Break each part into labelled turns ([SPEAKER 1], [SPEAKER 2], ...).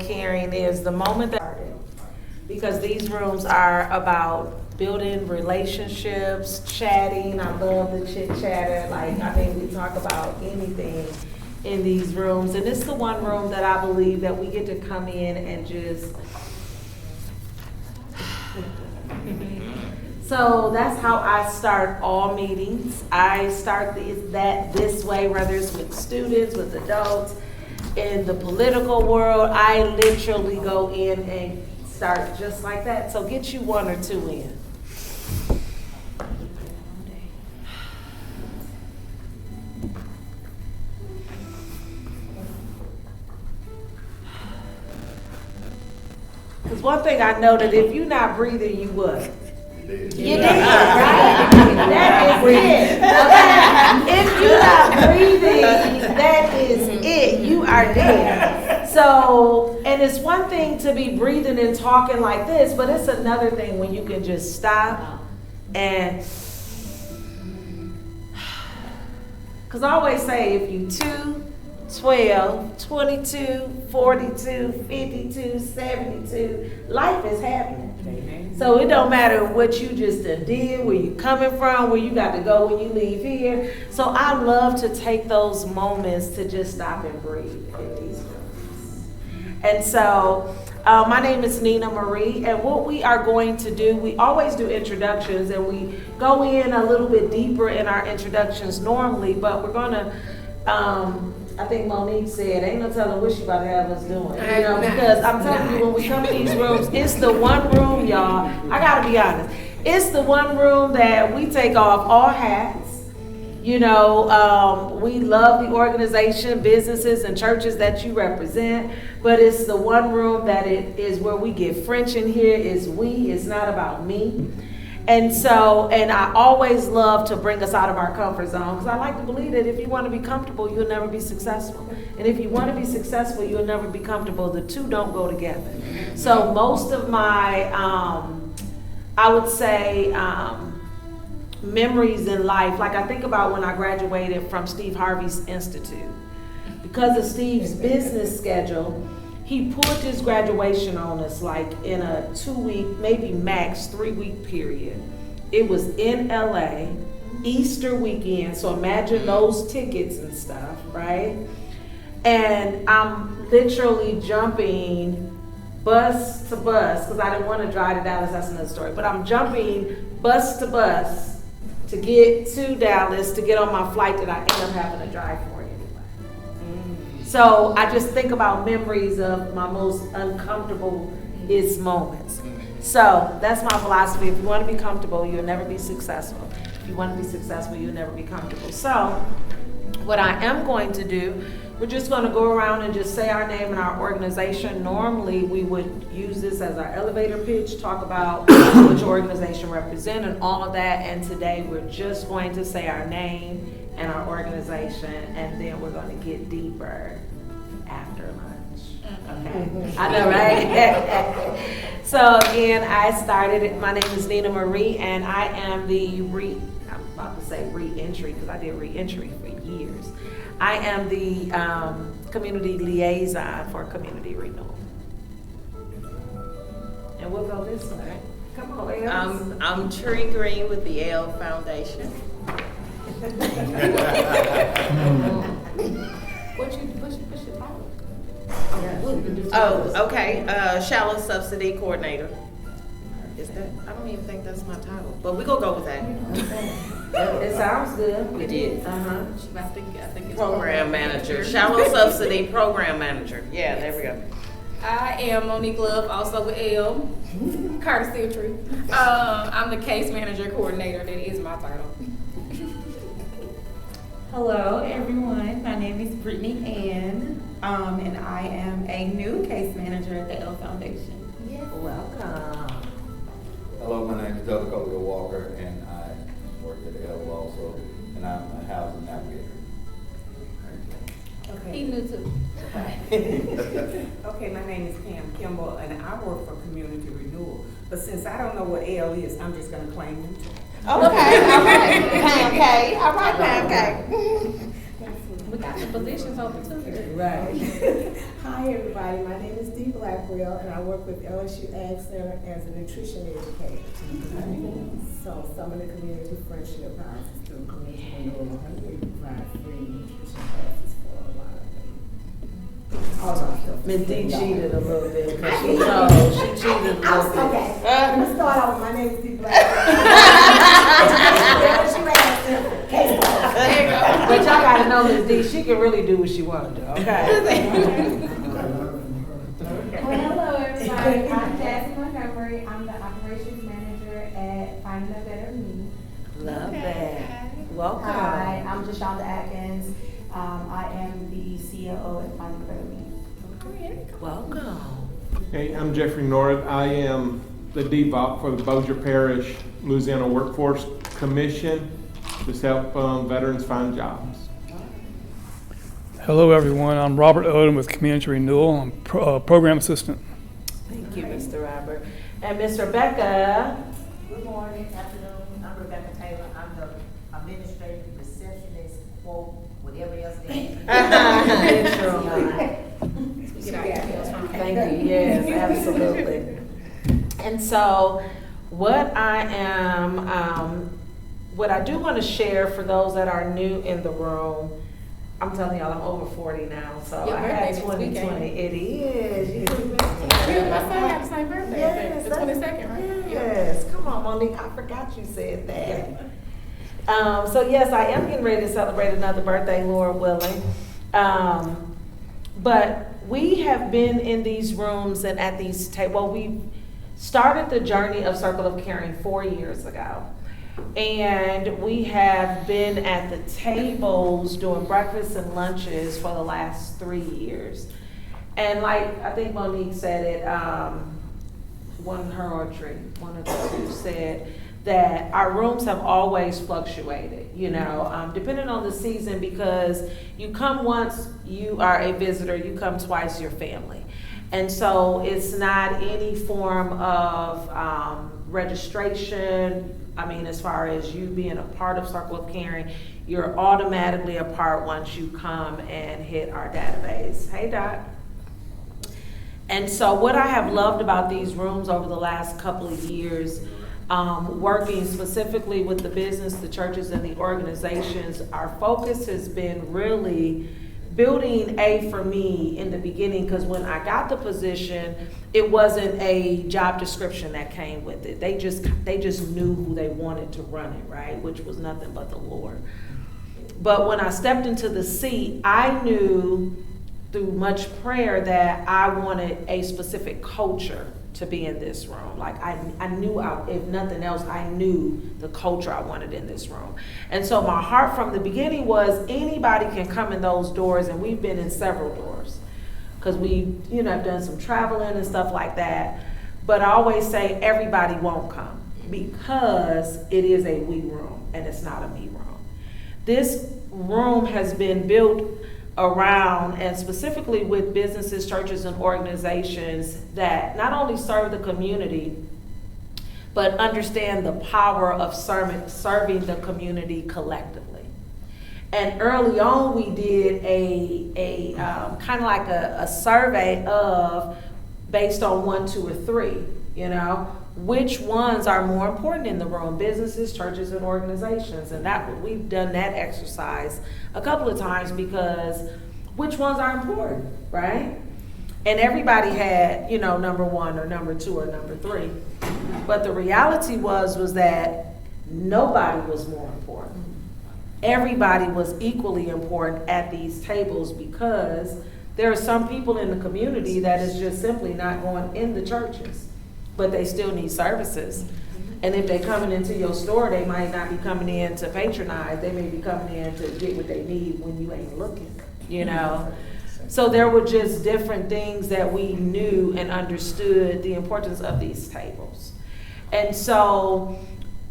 [SPEAKER 1] caring is the moment that, because these rooms are about building relationships, chatting. I love the chit chatter. Like, I mean, we talk about anything in these rooms, and it's the one room that I believe that we get to come in and just. So that's how I start all meetings. I start this way, whether it's with students, with adults, in the political world. I literally go in and start just like that. So get you one or two in. Because one thing I know that if you're not breathing, you what? You did, right? That is it. Okay? If you're not breathing, that is it. You are dead. So, and it's one thing to be breathing and talking like this, but it's another thing when you can just stop and, because I always say if you 2, 12, 22, 42, 52, 72, life is happening. So it don't matter what you just did, where you coming from, where you got to go when you leave here. So I love to take those moments to just stop and breathe in these rooms. And so my name is Nina Marie, and what we are going to do, we always do introductions, and we go in a little bit deeper in our introductions normally, but we're going to, I think Monique said, ain't no telling what she about to have us doing. You know, because I'm telling you, when we come to these rooms, it's the one room, y'all, I gotta be honest, it's the one room that we take off all hats. You know, we love the organization, businesses, and churches that you represent, but it's the one room that it is where we get French in here, is we, it's not about me. And so, and I always love to bring us out of our comfort zone, because I like to believe that if you want to be comfortable, you'll never be successful. And if you want to be successful, you'll never be comfortable. The two don't go together. So most of my, I would say, memories in life, like I think about when I graduated from Steve Harvey's Institute. Because of Steve's business schedule, he put his graduation on us like in a 2-week, maybe max 3-week period. It was in LA, Easter weekend, so imagine those tickets and stuff, right? And I'm literally jumping bus to bus, because I didn't want to drive to Dallas, that's another story, but I'm jumping bus to bus to get to Dallas to get on my flight that I end up having to drive for. So I just think about memories of my most uncomfortable-ist moments. So that's my philosophy. If you want to be comfortable, you'll never be successful. If you want to be successful, you'll never be comfortable. So what I am going to do, we're just going to go around and just say our name and our organization. Normally, we would use this as our elevator pitch, talk about what your organization represents and all of that. And today, we're just going to say our name and our organization, and then we're going to get deeper after lunch. Okay, I know, right? So again, I started. My name is Nina Marie, and I am the I'm about to say re-entry, because I did re-entry for years. I am the community liaison for community renewal, and we'll go this way. Come on, Els.
[SPEAKER 2] I'm Tree Green with the L Foundation.
[SPEAKER 3] What's your title?
[SPEAKER 2] Oh, okay. Shallow Subsidy Coordinator. Is that? I don't even think that's my title, but we're gonna go with that.
[SPEAKER 1] It sounds good.
[SPEAKER 2] It is.
[SPEAKER 3] I think it's
[SPEAKER 2] Program Manager. Shallow Subsidy Program Manager. Yeah, there we go.
[SPEAKER 3] I am Monique Love, also with L. Carter Siltry. I'm the Case Manager Coordinator. That is my title.
[SPEAKER 4] Hello everyone, my name is Brittany Ann, and I am a new case manager at the L Foundation.
[SPEAKER 1] Yes. Welcome.
[SPEAKER 5] Hello, my name is Doug Walker, and I work at the L also, and I'm a housing navigator.
[SPEAKER 3] Okay. He knew too.
[SPEAKER 6] Okay, my name is Pam Kimball, and I work for Community Renewal. But since I don't know what L is, I'm just going to claim it.
[SPEAKER 1] Okay, all right. Pam K. All right, Pam K.
[SPEAKER 3] We got the positions open too.
[SPEAKER 6] Right. Hi, everybody. My name is Dee
[SPEAKER 7] Blackwell, and I work with LSU Ag Center as a nutrition educator. So some of the community friendship houses through community renewal, we provide free nutrition classes for a lot of them. All of them.
[SPEAKER 1] Ms. D cheated a little bit, because she knows, she cheated a little bit.
[SPEAKER 7] Okay, let me start off. My name is D. Blackwell. LSU Ag Center, K-Star.
[SPEAKER 1] But y'all gotta know Ms. D, she can really do what she wanna do, okay?
[SPEAKER 4] Well, hello everybody, I'm Jasmine Montgomery, I'm the operations manager at Finding a Better Me.
[SPEAKER 1] Love that. Welcome.
[SPEAKER 4] Hi, I'm Jashonda Atkins, I am the CEO at Finding a Better Me.
[SPEAKER 1] Welcome.
[SPEAKER 8] Hey, I'm Jeffrey North. I am the DVOP for the Bossier Parish Louisiana Workforce Commission. Just help veterans find jobs.
[SPEAKER 9] Hello, everyone. I'm Robert Odom with Community Renewal. I'm program assistant.
[SPEAKER 1] Thank you, Mr. Robert. And Miss Rebecca.
[SPEAKER 10] Good morning, afternoon. I'm Rebecca Taylor. I'm the administrative receptionist, quote, whatever else they need.
[SPEAKER 1] Thank you. Yes, absolutely. And so, what I do want to share for those that are new in the room, I'm telling y'all, I'm over 40 now, so
[SPEAKER 3] Your
[SPEAKER 1] I had
[SPEAKER 3] birthday
[SPEAKER 1] 2020. It is.
[SPEAKER 3] My son got the same birthday,
[SPEAKER 1] Yes,
[SPEAKER 3] the 22nd, right?
[SPEAKER 1] Yes, come on, Monique, I forgot you said that. So yes, I am getting ready to celebrate another birthday, Lord willing. But we have been in these rooms and at these tables. Well, we started the journey of Circle of Caring 4 years ago. And we have been at the tables doing breakfasts and lunches for the last 3 years. And like I think Monique said it, one of the two said that our rooms have always fluctuated, depending on the season, because you come once, you are a visitor, you come twice, you're family. And so it's not any form of registration. I mean, as far as you being a part of Circle of Caring, you're automatically a part once you come and hit our database. Hey, Doc. And so what I have loved about these rooms over the last couple of years, working specifically with the business, the churches, and the organizations, our focus has been really building for me in the beginning, because when I got the position, it wasn't a job description that came with it. They just knew who they wanted to run it, right? Which was nothing but the Lord. But when I stepped into the seat, I knew through much prayer that I wanted a specific culture to be in this room. Like I knew, if nothing else, I knew the culture I wanted in this room. And so my heart from the beginning was anybody can come in those doors, and we've been in several doors because we, have done some traveling and stuff like that. But I always say everybody won't come because it is a we room and it's not a me room. This room has been built around and specifically with businesses, churches, and organizations that not only serve the community, but understand the power of serving the community collectively. And early on, we did a kind of like a survey of, based on 1, 2, or 3, which ones are more important in the room, businesses, churches, and organizations. And we've done that exercise a couple of times, because which ones are important, right? And everybody had, number 1 or number 2 or number 3. But the reality was that nobody was more important. Everybody was equally important at these tables, because there are some people in the community that is just simply not going in the churches, but they still need services. And if they're coming into your store, they might not be coming in to patronize. They may be coming in to get what they need when you ain't looking, So there were just different things that we knew and understood the importance of these tables. And so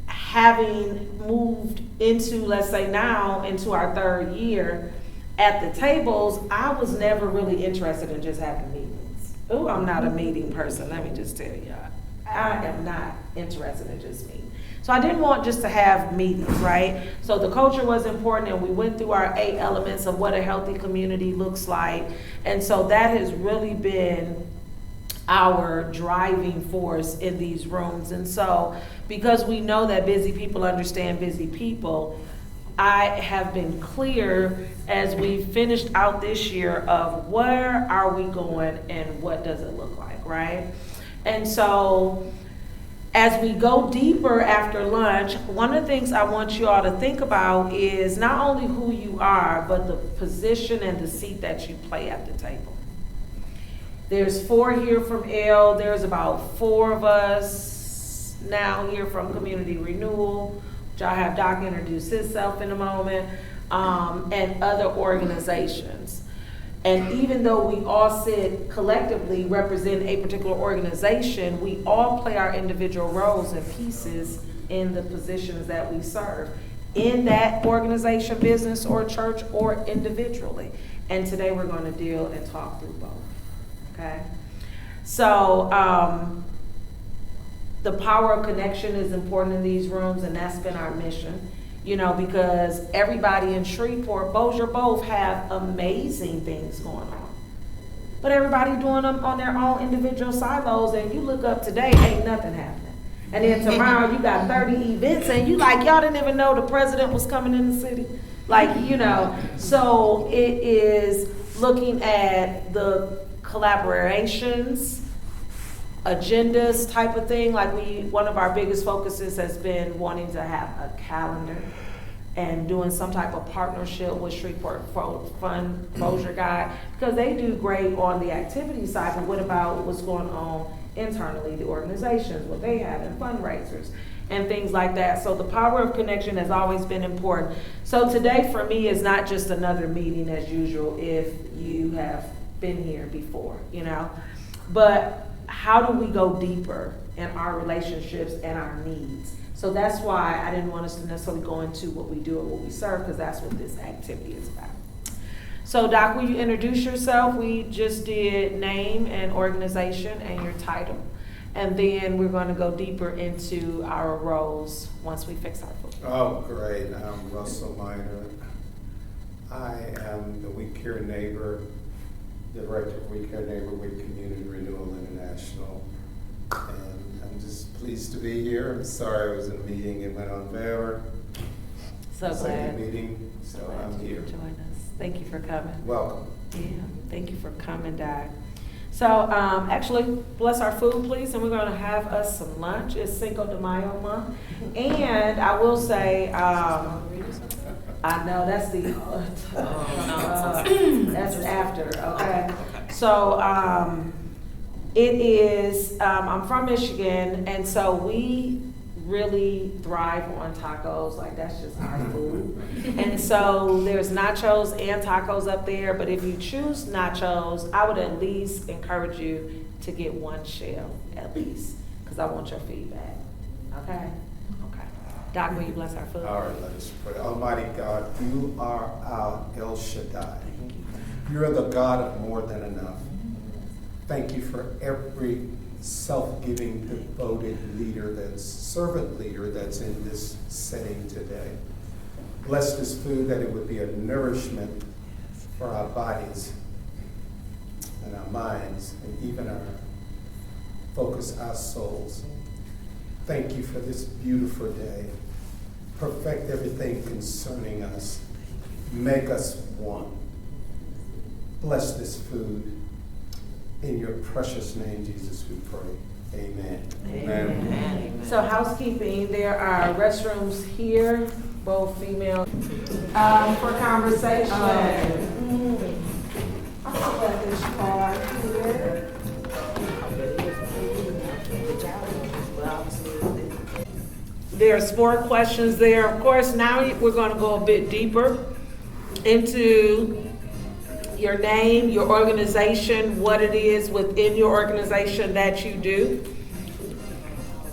[SPEAKER 1] having moved into, let's say now, into our 3rd year at the tables, I was never really interested in just having meetings. Oh, I'm not a meeting person, let me just tell y'all. I am not interested in just meeting. So I didn't want just to have meetings, right? So the culture was important, and we went through our 8 elements of what a healthy community looks like. And so that has really been our driving force in these rooms. And so, because we know that busy people understand busy people, I have been clear as we finished out this year of where are we going and what does it look like, right? And so, as we go deeper after lunch, one of the things I want you all to think about is not only who you are, but the position and the seat that you play at the table. There's 4 here from L, there's about 4 of us now here from Community Renewal, which I'll have Doc introduce himself in a moment, and other organizations. And even though we all sit collectively represent a particular organization, we all play our individual roles and pieces in the positions that we serve in that organization, business, or church, or individually. And today we're going to deal and talk through both, okay? So the power of connection is important in these rooms, and that's been our mission. You know, because everybody in Shreveport, Bossier, both have amazing things going on. But everybody doing them on their own individual silos, and you look up today, ain't nothing happening. And then tomorrow you got 30 events, and you like, y'all didn't even know the president was coming in the city. Like, you know, so it is looking at the collaborations, agendas type of thing. Like one of our biggest focuses has been wanting to have a calendar and doing some type of partnership with Shreveport Fund Closure Guide, because they do great on the activity side, but what about what's going on internally, the organizations, what they have in fundraisers and things like that. So the power of connection has always been important. So today for me is not just another meeting as usual if you have been here before, you know, but how do we go deeper in our relationships and our needs? So that's why I didn't want us to necessarily go into what we do or what we serve, because that's what this activity is about. So Doc, will you introduce yourself? We just did name and organization and your title. And then we're going to go deeper into our roles once we fix our food.
[SPEAKER 11] Oh, great. I'm Russell Miner. I am the We Care Neighbor, Director of We Care Neighbor with Community Renewal International. And I'm just pleased to be here. I'm sorry I was in a meeting and went on forever.
[SPEAKER 1] So glad.
[SPEAKER 11] Second meeting, so I'm
[SPEAKER 1] you
[SPEAKER 11] here.
[SPEAKER 1] could join us. Thank you for coming.
[SPEAKER 11] Welcome.
[SPEAKER 1] Yeah, thank you for coming, Doc. So actually, bless our food, please, and we're going to have us some lunch. It's Cinco de Mayo month. And I will say, I know that's the, that's after, okay? So it is, I'm from Michigan, and so we really thrive on tacos. Like, that's just our food. And so there's nachos and tacos up there, but if you choose nachos, I would at least encourage you to get 1 shell at least, because I want your feedback. Okay? Okay. Doc, will you bless our food?
[SPEAKER 11] All right, let us pray. Almighty God, you are our El Shaddai. You're the God of more than enough. Thank you for every self-giving, devoted leader, servant leader that's in this setting today. Bless this food that it would be a nourishment for our bodies and our minds and even our souls. Thank you for this beautiful day. Perfect everything concerning us. Make us one. Bless this food. In your precious name, Jesus, we pray. Amen.
[SPEAKER 1] Amen. Amen. So housekeeping, there are restrooms here, both female, for conversation. I'm gonna let this card here. There's 4 questions there. Of course, now we're gonna go a bit deeper into your name, your organization, what it is within your organization that you do.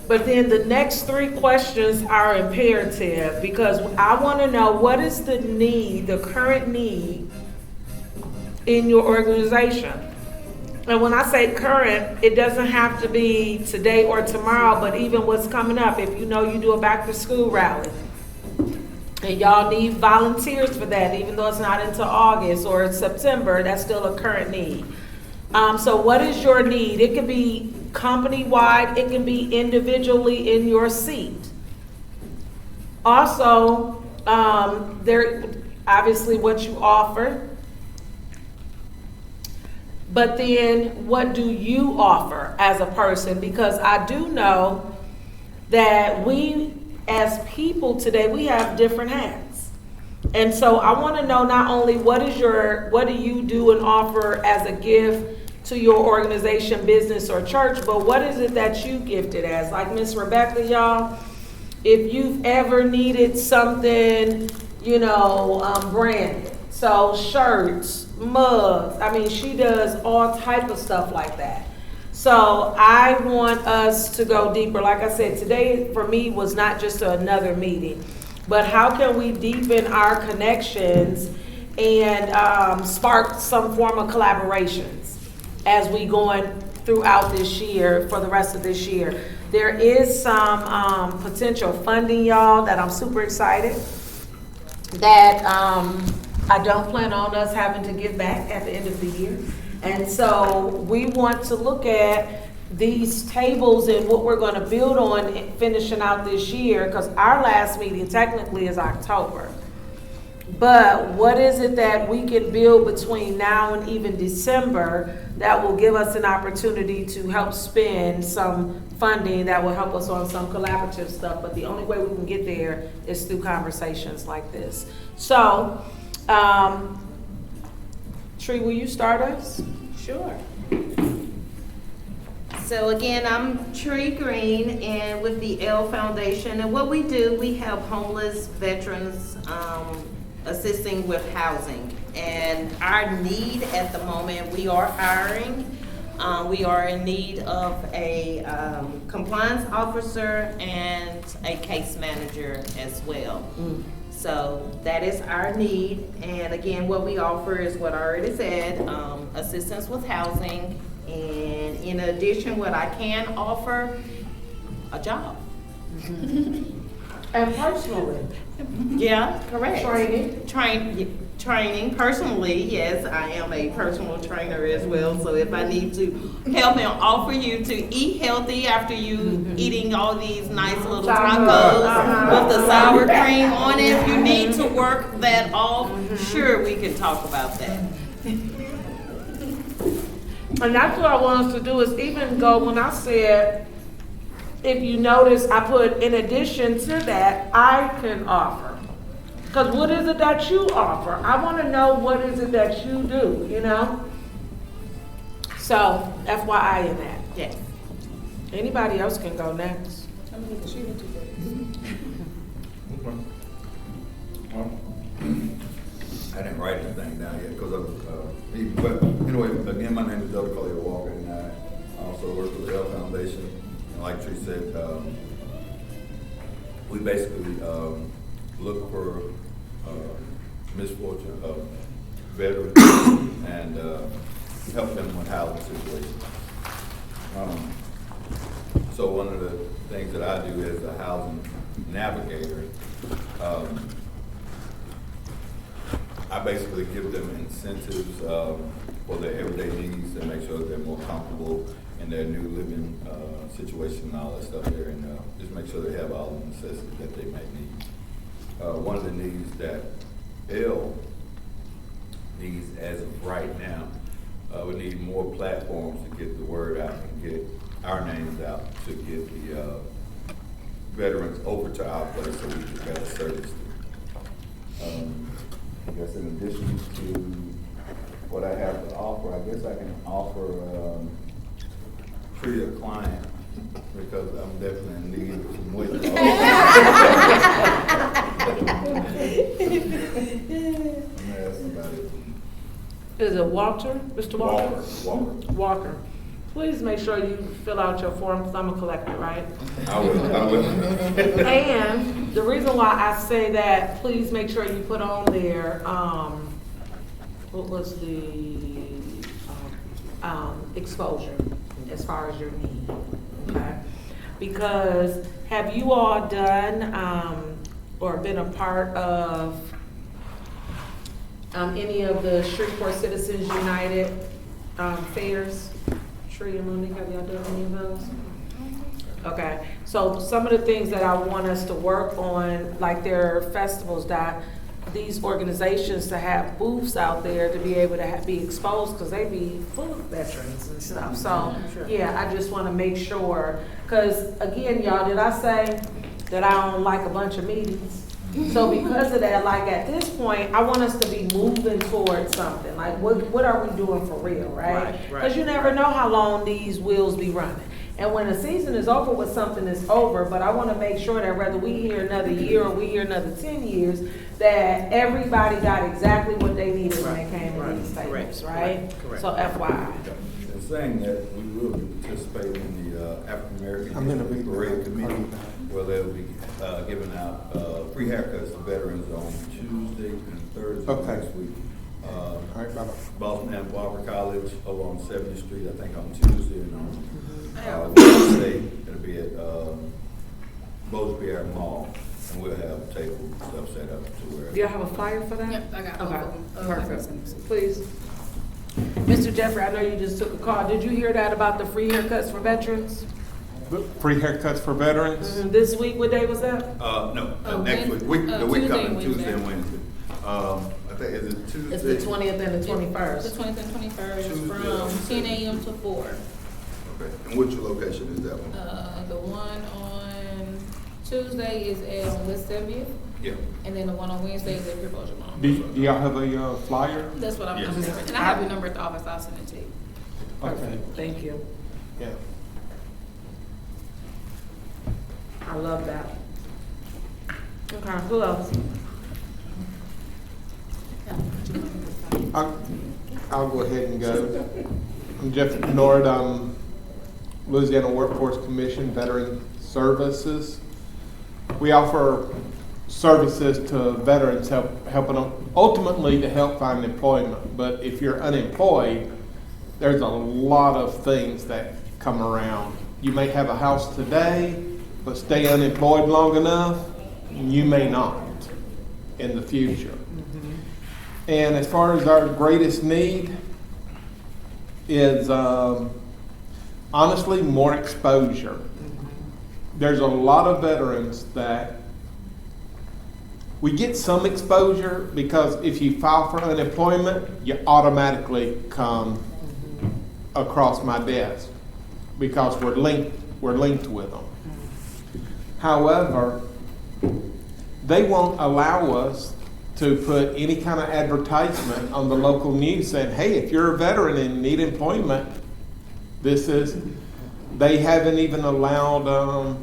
[SPEAKER 1] But then the next 3 questions are imperative, because I want to know, what is the need, the current need in your organization? And when I say current, it doesn't have to be today or tomorrow, but even what's coming up. If you know you do a back to school rally, and y'all need volunteers for that, even though it's not until August or September, that's still a current need. So what is your need? It can be company-wide, it can be individually in your seat. Also, there, obviously what you offer, but then what do you offer as a person? Because I do know that we as people today, we have different hats. And so I want to know not only what do you do and offer as a gift to your organization, business, or church, but what is it that you gifted as? Like Miss Rebecca, y'all, if you've ever needed something, branded, so shirts, mugs, I mean, she does all type of stuff like that. So I want us to go deeper. Like I said, today for me was not just another meeting, but how can we deepen our connections and spark some form of collaborations as we going throughout this year, for the rest of this year. There is some potential funding, y'all, that I'm super excited that I don't plan on us having to give back at the end of the year. And so we want to look at these tables and what we're going to build on finishing out this year, because our last meeting technically is October. But what is it that we can build between now and even December that will give us an opportunity to help spend some funding that will help us on some collaborative stuff? But the only way we can get there is through conversations like this. So, Tree, will you start us?
[SPEAKER 2] Sure. So again, I'm Tree Green and with the L Foundation, and what we do, we help homeless veterans assisting with housing. And our need at the moment, we are hiring. We are in need of a compliance officer and a case manager as well. So that is our need. And again, what we offer is what I already said, assistance with housing. And in addition, what I can offer, a job.
[SPEAKER 1] And personally?
[SPEAKER 2] Yeah, correct.
[SPEAKER 1] Training?
[SPEAKER 2] Personally, yes, I am a personal trainer as well. So if I need to help and offer you to eat healthy after you eating all these nice little tacos with the sour cream on it, if you need to work that off, sure, we can talk about that.
[SPEAKER 1] And that's what I want us to do, is even go, when I said, if you notice, I put in addition to that, I can offer. Because what is it that you offer? I want to know what is it that you do, So, FYI in that.
[SPEAKER 2] Yes.
[SPEAKER 1] Anybody else can go next.
[SPEAKER 5] I didn't write anything down yet because but anyway, again, my name is CoC Walker, and I also work with the L Foundation. And like Tree said, we basically look for misfortune of veterans and help them with housing situations. So one of the things that I do as a housing navigator, I basically give them incentives for their everyday needs and make sure that they're more comfortable in their new living situation and all that stuff there, and just make sure they have all the necessities that they may need. One of the needs that L needs as of right now, we need more platforms to get the word out and get our names out to get the veterans over to our place so we can better service them. I guess in addition to what I have to offer, I guess I can offer Tree a client, because I'm definitely in need of some weight loss.
[SPEAKER 1] Is it Walter? Mr. Walker?
[SPEAKER 5] Walker.
[SPEAKER 1] Please make sure you fill out your form, because I'm going to collect it, right?
[SPEAKER 5] I will.
[SPEAKER 1] And the reason why I say that, please make sure you put on there, what was the exposure as far as your need, okay? Because have you all done or been a part of any of the Shreveport Citizens United fairs? Tree and Monique, have y'all done any of those? Okay, so some of the things that I want us to work on, like there are festivals that these organizations to have booths out there to be able to be exposed, because they be full of veterans and stuff. So, yeah, I just want to make sure, because again, y'all, did I say that I don't like a bunch of meetings? So because of that, like at this point, I want us to be moving towards something. Like what are we doing for real, right? Because you never know how long these wheels be running. And when the season is over with something, it's over. But I want to make sure that whether we hear another year or we hear another 10 years, that everybody got exactly what they needed when they came to these tables, right? So FYI.
[SPEAKER 5] In saying that, we will be participating in the African American Parade Committee, where they'll be giving out free haircuts to veterans on Tuesday and Thursday next week. Boston and Barber College over on 70th Street, I think on Tuesday, and on Wednesday it'll be at Bosby Mall, and we'll have tables and stuff set up to where.
[SPEAKER 1] Do y'all have a flyer for that?
[SPEAKER 3] Yep, I got
[SPEAKER 1] Okay,
[SPEAKER 3] both of them.
[SPEAKER 1] perfect. Please. Mr. Jeffrey, I know you just took a call. Did you hear that about the free haircuts for veterans?
[SPEAKER 8] Free haircuts for veterans?
[SPEAKER 1] This week, what day was that?
[SPEAKER 5] No, next week. The week coming, Tuesday and Wednesday. I think, is it Tuesday?
[SPEAKER 1] It's the 20th and the 21st.
[SPEAKER 3] The 20th and 21st is
[SPEAKER 5] Tuesday.
[SPEAKER 3] from 10 a.m. to 4.
[SPEAKER 5] Okay, and which location is that one?
[SPEAKER 3] The one on Tuesday is at West 70th,
[SPEAKER 5] Yeah.
[SPEAKER 3] and then the one on Wednesday is at Pure Mall.
[SPEAKER 8] Do y'all have a flyer?
[SPEAKER 3] That's what I'm
[SPEAKER 5] Yes.
[SPEAKER 3] doing. And I have your number at the office, I'll send it to you.
[SPEAKER 8] Okay,
[SPEAKER 1] Thank you.
[SPEAKER 8] yeah.
[SPEAKER 1] I love that. Okay, who else?
[SPEAKER 8] I'll go ahead and go. I'm Jeff Nord. I'm Louisiana Workforce Commission Veteran Services. We offer services to veterans, helping them ultimately to help find employment. But if you're unemployed, there's a lot of things that come around. You may have a house today, but stay unemployed long enough, you may not in the future. And as far as our greatest need is honestly more exposure. There's a lot of veterans that we get some exposure because if you file for unemployment, you automatically come across my desk because we're linked with them. However, they won't allow us to put any kind of advertisement on the local news saying, hey, if you're a veteran and need employment, they haven't even allowed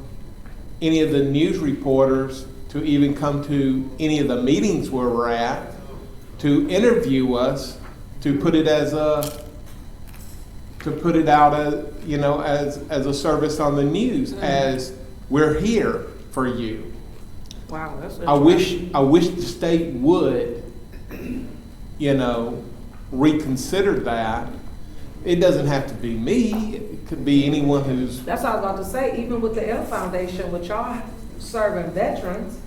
[SPEAKER 8] any of the news reporters to even come to any of the meetings where we're at to interview us, to put it out as a service on the news, as we're here for you.
[SPEAKER 1] Wow, that's
[SPEAKER 8] I wish the state would, reconsider that. It doesn't have to be me. It could be anyone who's.
[SPEAKER 1] That's what I was about to say. Even with the L Foundation, with y'all serving veterans,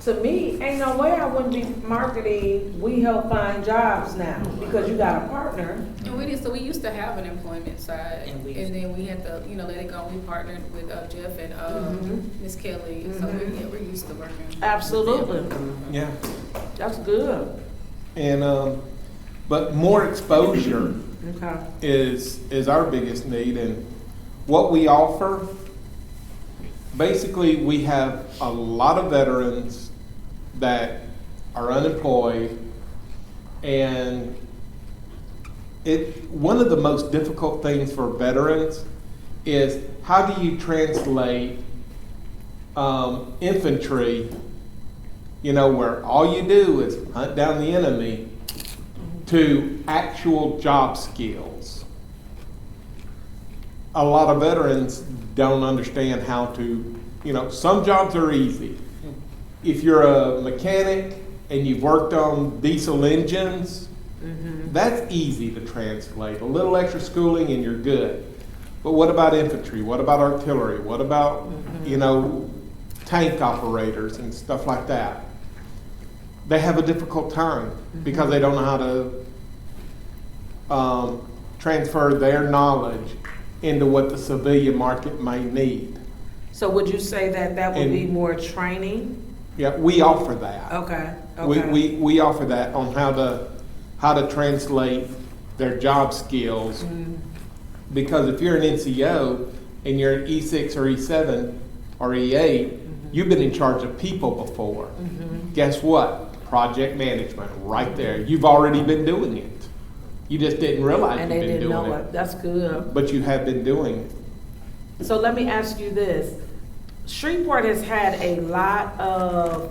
[SPEAKER 1] to me, ain't no way I wouldn't be marketing. We help find jobs now because you got a partner.
[SPEAKER 3] And we did. So we used to have an employment side, and then we had to, let it go. We partnered with Jeff and Miss Kelly. So we're used to working.
[SPEAKER 1] Absolutely.
[SPEAKER 8] Yeah.
[SPEAKER 1] That's good.
[SPEAKER 8] And but more exposure
[SPEAKER 1] Okay.
[SPEAKER 8] is our biggest need, and what we offer. Basically, we have a lot of veterans that are unemployed, and one of the most difficult things for veterans is how do you translate infantry, where all you do is hunt down the enemy, to actual job skills. A lot of veterans don't understand how to, some jobs are easy. If you're a mechanic and you've worked on diesel engines, that's easy to translate. A little extra schooling and you're good. But what about infantry? What about artillery? What about, tank operators and stuff like that? They have a difficult time because they don't know how to transfer their knowledge into what the civilian market may need.
[SPEAKER 1] So would you say that that would be
[SPEAKER 8] And-
[SPEAKER 1] more training?
[SPEAKER 8] Yeah, we offer that.
[SPEAKER 1] Okay,
[SPEAKER 8] We,
[SPEAKER 1] okay.
[SPEAKER 8] we offer that on how to translate their job skills. Because if you're an NCO and you're an E6 or E7 or E8, you've been in charge of people before. Guess what? Project management, right there. You've already been doing it. You just didn't realize
[SPEAKER 1] And
[SPEAKER 8] you've
[SPEAKER 1] they
[SPEAKER 8] been
[SPEAKER 1] didn't know
[SPEAKER 8] doing
[SPEAKER 1] it.
[SPEAKER 8] it.
[SPEAKER 1] That's good.
[SPEAKER 8] But you have been doing it.
[SPEAKER 1] So let me ask you this. Shreveport has had a lot of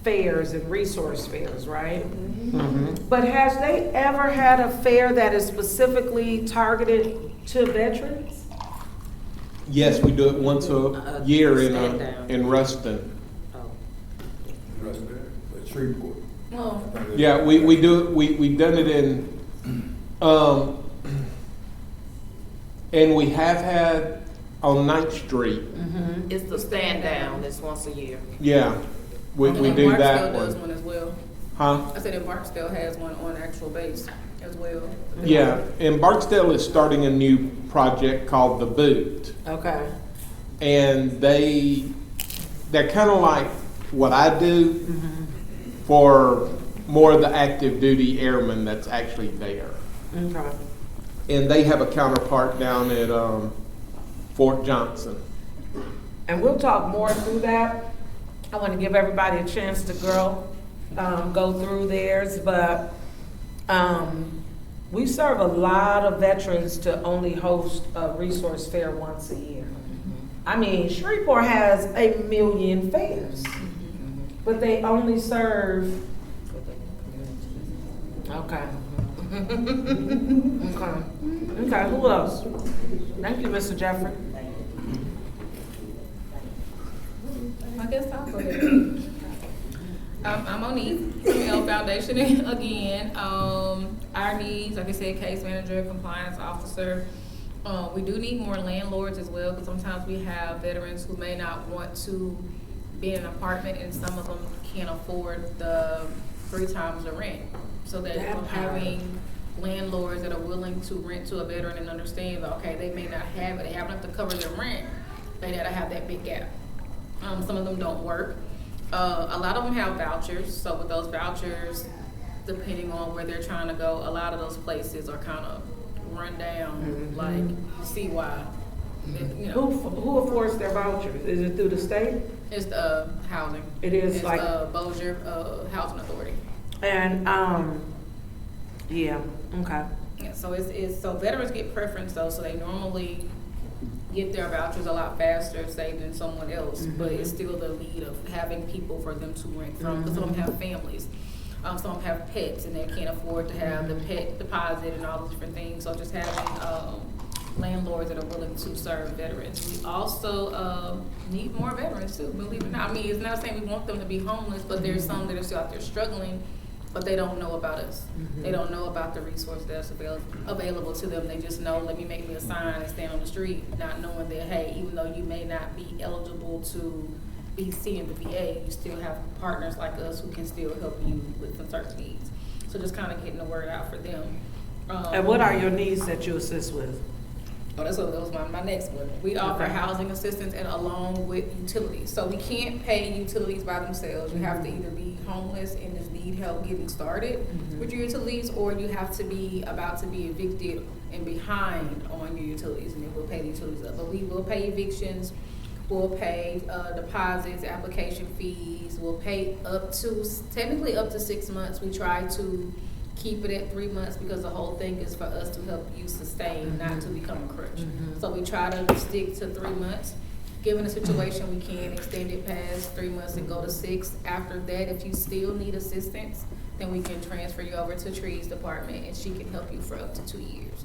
[SPEAKER 1] fairs and resource fairs, right? But has they ever had a fair that is specifically targeted to veterans?
[SPEAKER 8] Yes, we do it once a year
[SPEAKER 2] stand down.
[SPEAKER 8] in Ruston.
[SPEAKER 5] But Shreveport.
[SPEAKER 3] Oh,
[SPEAKER 8] Yeah, we do it, we've done it in, and we have had on 9th Street.
[SPEAKER 2] It's the stand down, it's once a year.
[SPEAKER 8] Yeah, we
[SPEAKER 3] and
[SPEAKER 8] do
[SPEAKER 3] Barksdale
[SPEAKER 8] that
[SPEAKER 3] does
[SPEAKER 8] one.
[SPEAKER 3] one as well.
[SPEAKER 8] Huh?
[SPEAKER 3] I said that Barksdale has one on actual base as well.
[SPEAKER 8] Yeah, and Barksdale is starting a new project called The Boot.
[SPEAKER 1] Okay.
[SPEAKER 8] And they're kind of like what I do for more of the active duty airmen that's actually there.
[SPEAKER 1] Okay.
[SPEAKER 8] And they have a counterpart down at Fort Johnson.
[SPEAKER 1] And we'll talk more through that. I want to give everybody a chance to go through theirs, but we serve a lot of veterans to only host a resource fair once a year. I mean, Shreveport has 1 million fairs, but they only serve. Okay. Okay. Okay, who else? Thank you, Mr. Jeffrey.
[SPEAKER 3] I guess I'll go ahead. I'm Monique from the L Foundation again. Our needs, like I said, case manager, compliance officer. We do need more landlords as well, because sometimes we have veterans who may not want to be in an apartment, and some of them can't afford the 3 times the rent. So that having landlords that are willing to rent to a veteran and understand that, okay, they may not have it, they have enough to cover their rent, they gotta have that big gap. Some of them don't work. A lot of them have vouchers, so with those vouchers, depending on where they're trying to go, a lot of those places are kind of run down, like, you see why. You know,
[SPEAKER 1] Who affords their vouchers? Is it through the state?
[SPEAKER 3] it's housing.
[SPEAKER 1] It is
[SPEAKER 3] It's
[SPEAKER 1] like,
[SPEAKER 3] Bossier Housing Authority.
[SPEAKER 1] and, yeah, okay.
[SPEAKER 3] Yeah, so so veterans get preference though, so they normally get their vouchers a lot faster, say, than someone else, but it's still the need of having people for them to rent from, because some of them have families. Some of them have pets and they can't afford to have the pet deposit and all those different things, so just having landlords that are willing to serve veterans. We also need more veterans too, believe it or not. I mean, it's not saying we want them to be homeless, but there's some that are still out there struggling, but they don't know about us. They don't know about the resource that's available to them. They just know, let me make me a sign and stand on the street, not knowing that, hey, even though you may not be eligible to be seeing the VA, you still have partners like us who can still help you with some certain needs. So just kind of getting the word out for them.
[SPEAKER 1] And what are your needs that you assist with?
[SPEAKER 3] Oh, that was my next one. We offer
[SPEAKER 1] Okay.
[SPEAKER 3] housing assistance and along with utilities. So we can't pay utilities by themselves. You have to either be homeless and just need help getting started with your utilities, or you have to be about to be evicted and behind on your utilities, and then we'll pay the utilities up. But we will pay evictions, we'll pay deposits, application fees, we'll pay technically up to 6 months. We try to keep it at 3 months because the whole thing is for us to help you sustain, not to become a crutch. So we try to stick to 3 months. Given the situation, we can extend it past 3 months and go to 6. After that, if you still need assistance, then we can transfer you over to Tree's department and she can help you for up to 2 years.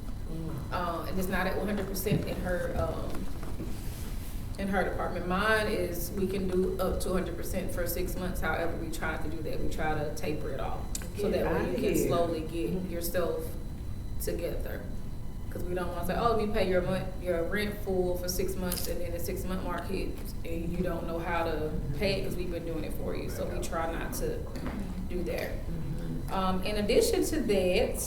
[SPEAKER 3] And it's not at 100% in her department. Mine is, we can do up to 100% for 6 months. However, we try to do that. We try to taper it off so that way you can slowly get yourself together. Because we don't want to say, oh, let me pay your rent full for 6 months, and then the 6 month mark hits and you don't know how to pay it because we've been doing it for you. So we try not to do that. In addition to that,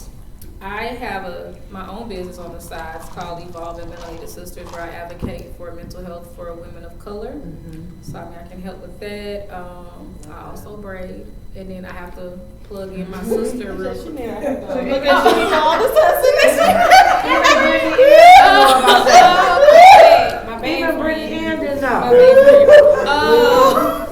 [SPEAKER 3] I have my own business on the side. It's called Evolving Mental Aided Sisters, where I advocate for mental health for women of color. So I mean, I can help with that. I also braid, and then I have to plug in my sister real quick.
[SPEAKER 1] Look at she needs all the
[SPEAKER 3] My band
[SPEAKER 1] Even Brittany
[SPEAKER 3] friend.
[SPEAKER 1] Ann didn't
[SPEAKER 3] My
[SPEAKER 1] know.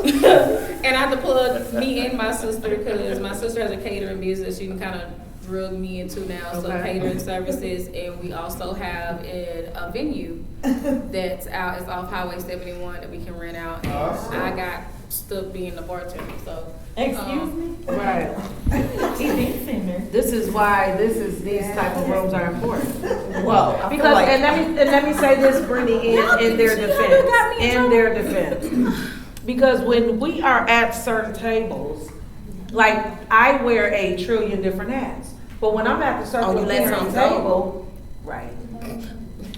[SPEAKER 3] band friend. And I have to plug me and my sister because my sister has a catering business. She can kind of drug me into now, so catering services, and we also have a venue that's out. It's off Highway 71 that we can rent out. And I got stuck being the bartender, so.
[SPEAKER 1] Excuse me? Right.
[SPEAKER 4] Event
[SPEAKER 1] This is why these type of rooms are important.
[SPEAKER 6] Well, I feel
[SPEAKER 1] Because,
[SPEAKER 6] like-
[SPEAKER 1] and let me say this, Brittany, in their defense. Because when we are at certain tables, like, I wear a trillion different hats. But when I'm at the circle of caring table, right.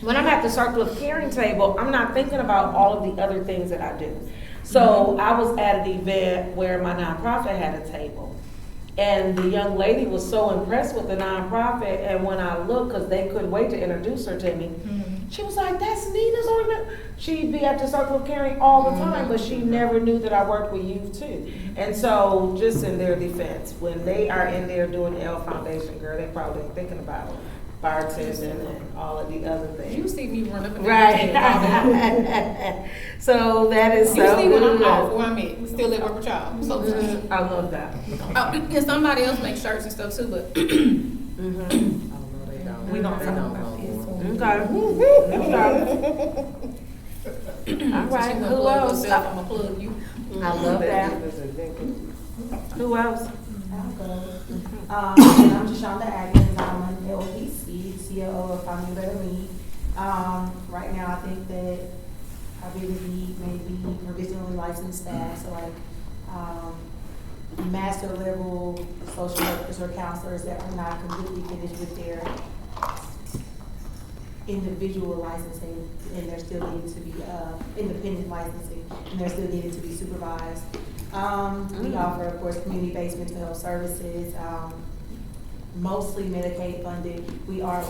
[SPEAKER 1] When I'm at the circle of caring table, I'm not thinking about all of the other things that I do. So I was at an event where my nonprofit had a table. And the young lady was so impressed with the nonprofit, and when I looked, because they couldn't wait to introduce her to me, she was like, "That's Nina's organization." She'd be at the Circle of Caring all the time, but she never knew that I worked with youth too. And so, just in their defense, when they are in there doing the L Foundation, girl, they probably ain't thinking about bartending and all of the other things.
[SPEAKER 3] You see me run up and down.
[SPEAKER 1] Right. So that is
[SPEAKER 3] You
[SPEAKER 1] so
[SPEAKER 3] see when I'm
[SPEAKER 1] good.
[SPEAKER 3] off where I'm at. Still at work with y'all. So,
[SPEAKER 1] I love that.
[SPEAKER 3] and somebody else makes shirts and stuff too, but
[SPEAKER 1] We don't talk about this. Okay. All right, who else?
[SPEAKER 3] I'm gonna plug you.
[SPEAKER 1] I love that. Who else?
[SPEAKER 7] I'll go. And I'm Shonda Atkins. I'm an LPC, COO of Finding Better Me. Right now, I think that our biggest need may be provisionally licensed staff, so like master level social workers or counselors that are not completely finished with their individual licensing, and they're still needed to be independent licensing, and they're still needed to be supervised. We offer, of course, community-based mental health services, mostly Medicaid funded. We are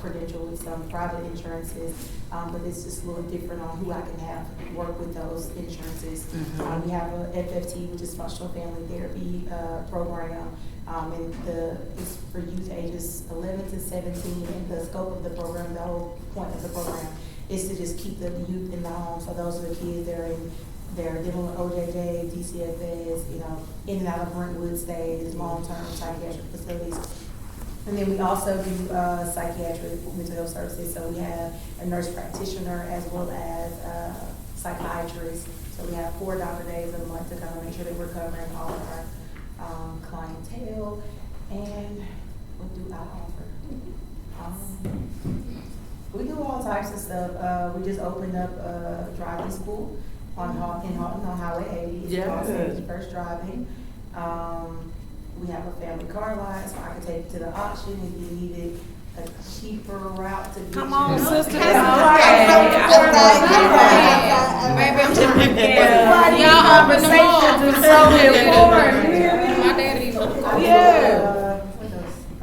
[SPEAKER 7] credentialed with some private insurances, but it's just a little different on who I can have work with those insurances. We have a FFT, which is Functional Family Therapy program, and it's for youth ages 11 to 17. And the scope of the program, the whole point of the program, is to just keep the youth in the home. So those are the kids that are they're dealing with OJJ, DCFS, in and out of Brentwood stays, long-term psychiatric facilities. And then we also do psychiatric mental health services. So we have a nurse practitioner as well as a psychiatrist. So we have 4 doctor days a month to kind of make sure that we're covering all of our clientele. And what do I offer? We do all types of stuff. We just opened up a driving school in Houghton on Highway 80. It's called Safety First Driving. We have a family car lot, so I can take you to the auction if you needed a cheaper route to get
[SPEAKER 1] Come
[SPEAKER 7] you.
[SPEAKER 1] on, sister.
[SPEAKER 3] Y'all open the mall.
[SPEAKER 1] Conversations are so important.
[SPEAKER 3] My daddy.
[SPEAKER 7] What else? I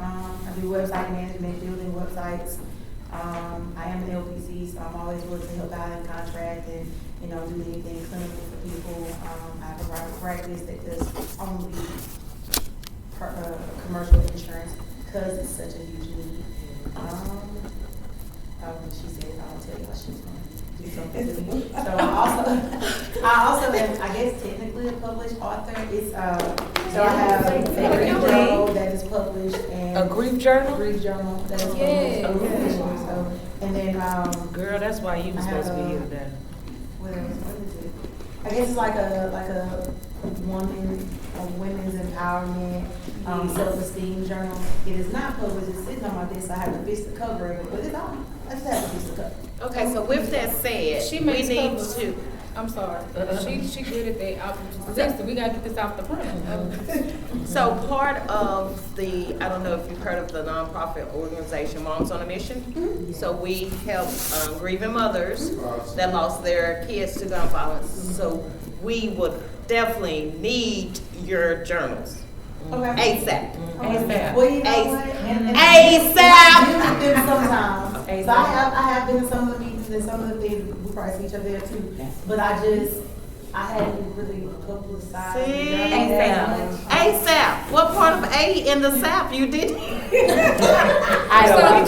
[SPEAKER 7] do website management, building websites. I am an LPC, so I'm always willing to help out in contract and do anything clinical for people. I have a private practice that does only commercial insurance because it's such a huge need. She said, I'll tell you how she's going to do something to me. So I also am, I guess, technically a published author. So I have a grief journal that is published and
[SPEAKER 1] A grief journal?
[SPEAKER 7] grief journal that is
[SPEAKER 3] Yeah.
[SPEAKER 7] published. So, and then
[SPEAKER 1] Girl, that's why you were supposed to be here today.
[SPEAKER 7] what is it? I guess it's like a women's empowerment, self-esteem journal. It is not published, it's sitting on my desk, I have to fix the cover of it, but it's on. I just have to fix the cover.
[SPEAKER 2] Okay, so with that said,
[SPEAKER 3] She
[SPEAKER 2] we
[SPEAKER 3] makes
[SPEAKER 2] need
[SPEAKER 3] covers.
[SPEAKER 2] to,
[SPEAKER 3] I'm sorry. She good at that. Sister, we gotta get this off the front.
[SPEAKER 2] so part of the, I don't know if you've heard of the nonprofit organization Moms on a Mission. So we help grieving mothers that lost their kids to gun violence. So we would definitely need your journals.
[SPEAKER 7] Okay.
[SPEAKER 2] ASAP.
[SPEAKER 4] ASAP.
[SPEAKER 7] Well, you know
[SPEAKER 2] ASAP.
[SPEAKER 7] what? And
[SPEAKER 2] ASAP.
[SPEAKER 7] I do them sometimes. So I have been in some of the meetings and some of the things, we probably see each other there too. But I hadn't really publicized.
[SPEAKER 2] See?
[SPEAKER 7] ASAP.
[SPEAKER 2] What part of A in the South you did?
[SPEAKER 7] I
[SPEAKER 3] So
[SPEAKER 7] don't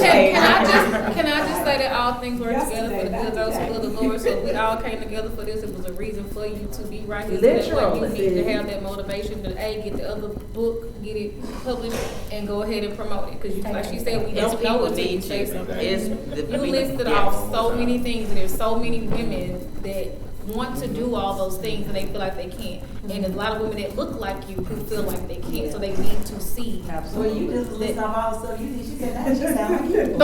[SPEAKER 3] can I just say that all things work together for the good of those who love the Lord? So we all came together for this. It was a reason for you to be right here. So that way you need to have that motivation to get the other book, get it published, and go ahead and promote it. Because like she said, we don't know what to say something. You listed off so many things, and there's so many women that want to do all those things and they feel like they can't. And there's a lot of women that look like you who feel like they can't, so they need to see.
[SPEAKER 7] Well, you just list off all the stuff you did. She said, that just sound like you.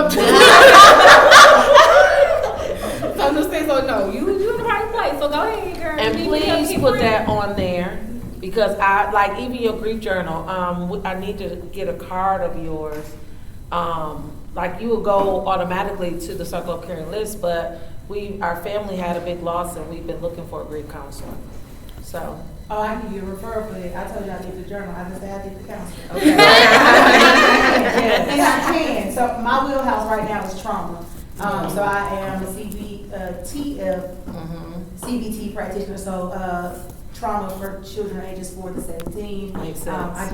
[SPEAKER 3] So I'm just saying, so no, you in the right place. So go ahead, girl.
[SPEAKER 1] And please put that on there, because I, like even your grief journal, I need to get a card of yours. Like you will go automatically to the Circle of Caring list, but our family had a big loss and we've been looking for a grief counselor. So.
[SPEAKER 7] Oh, I give you a referral for it. I told you I did the journal. I just said I did the counseling.
[SPEAKER 1] Okay.
[SPEAKER 7] And I can. So my wheelhouse right now is trauma. So I am a CBT practitioner. So trauma for children ages 4 to 17.
[SPEAKER 1] Makes sense.
[SPEAKER 7] I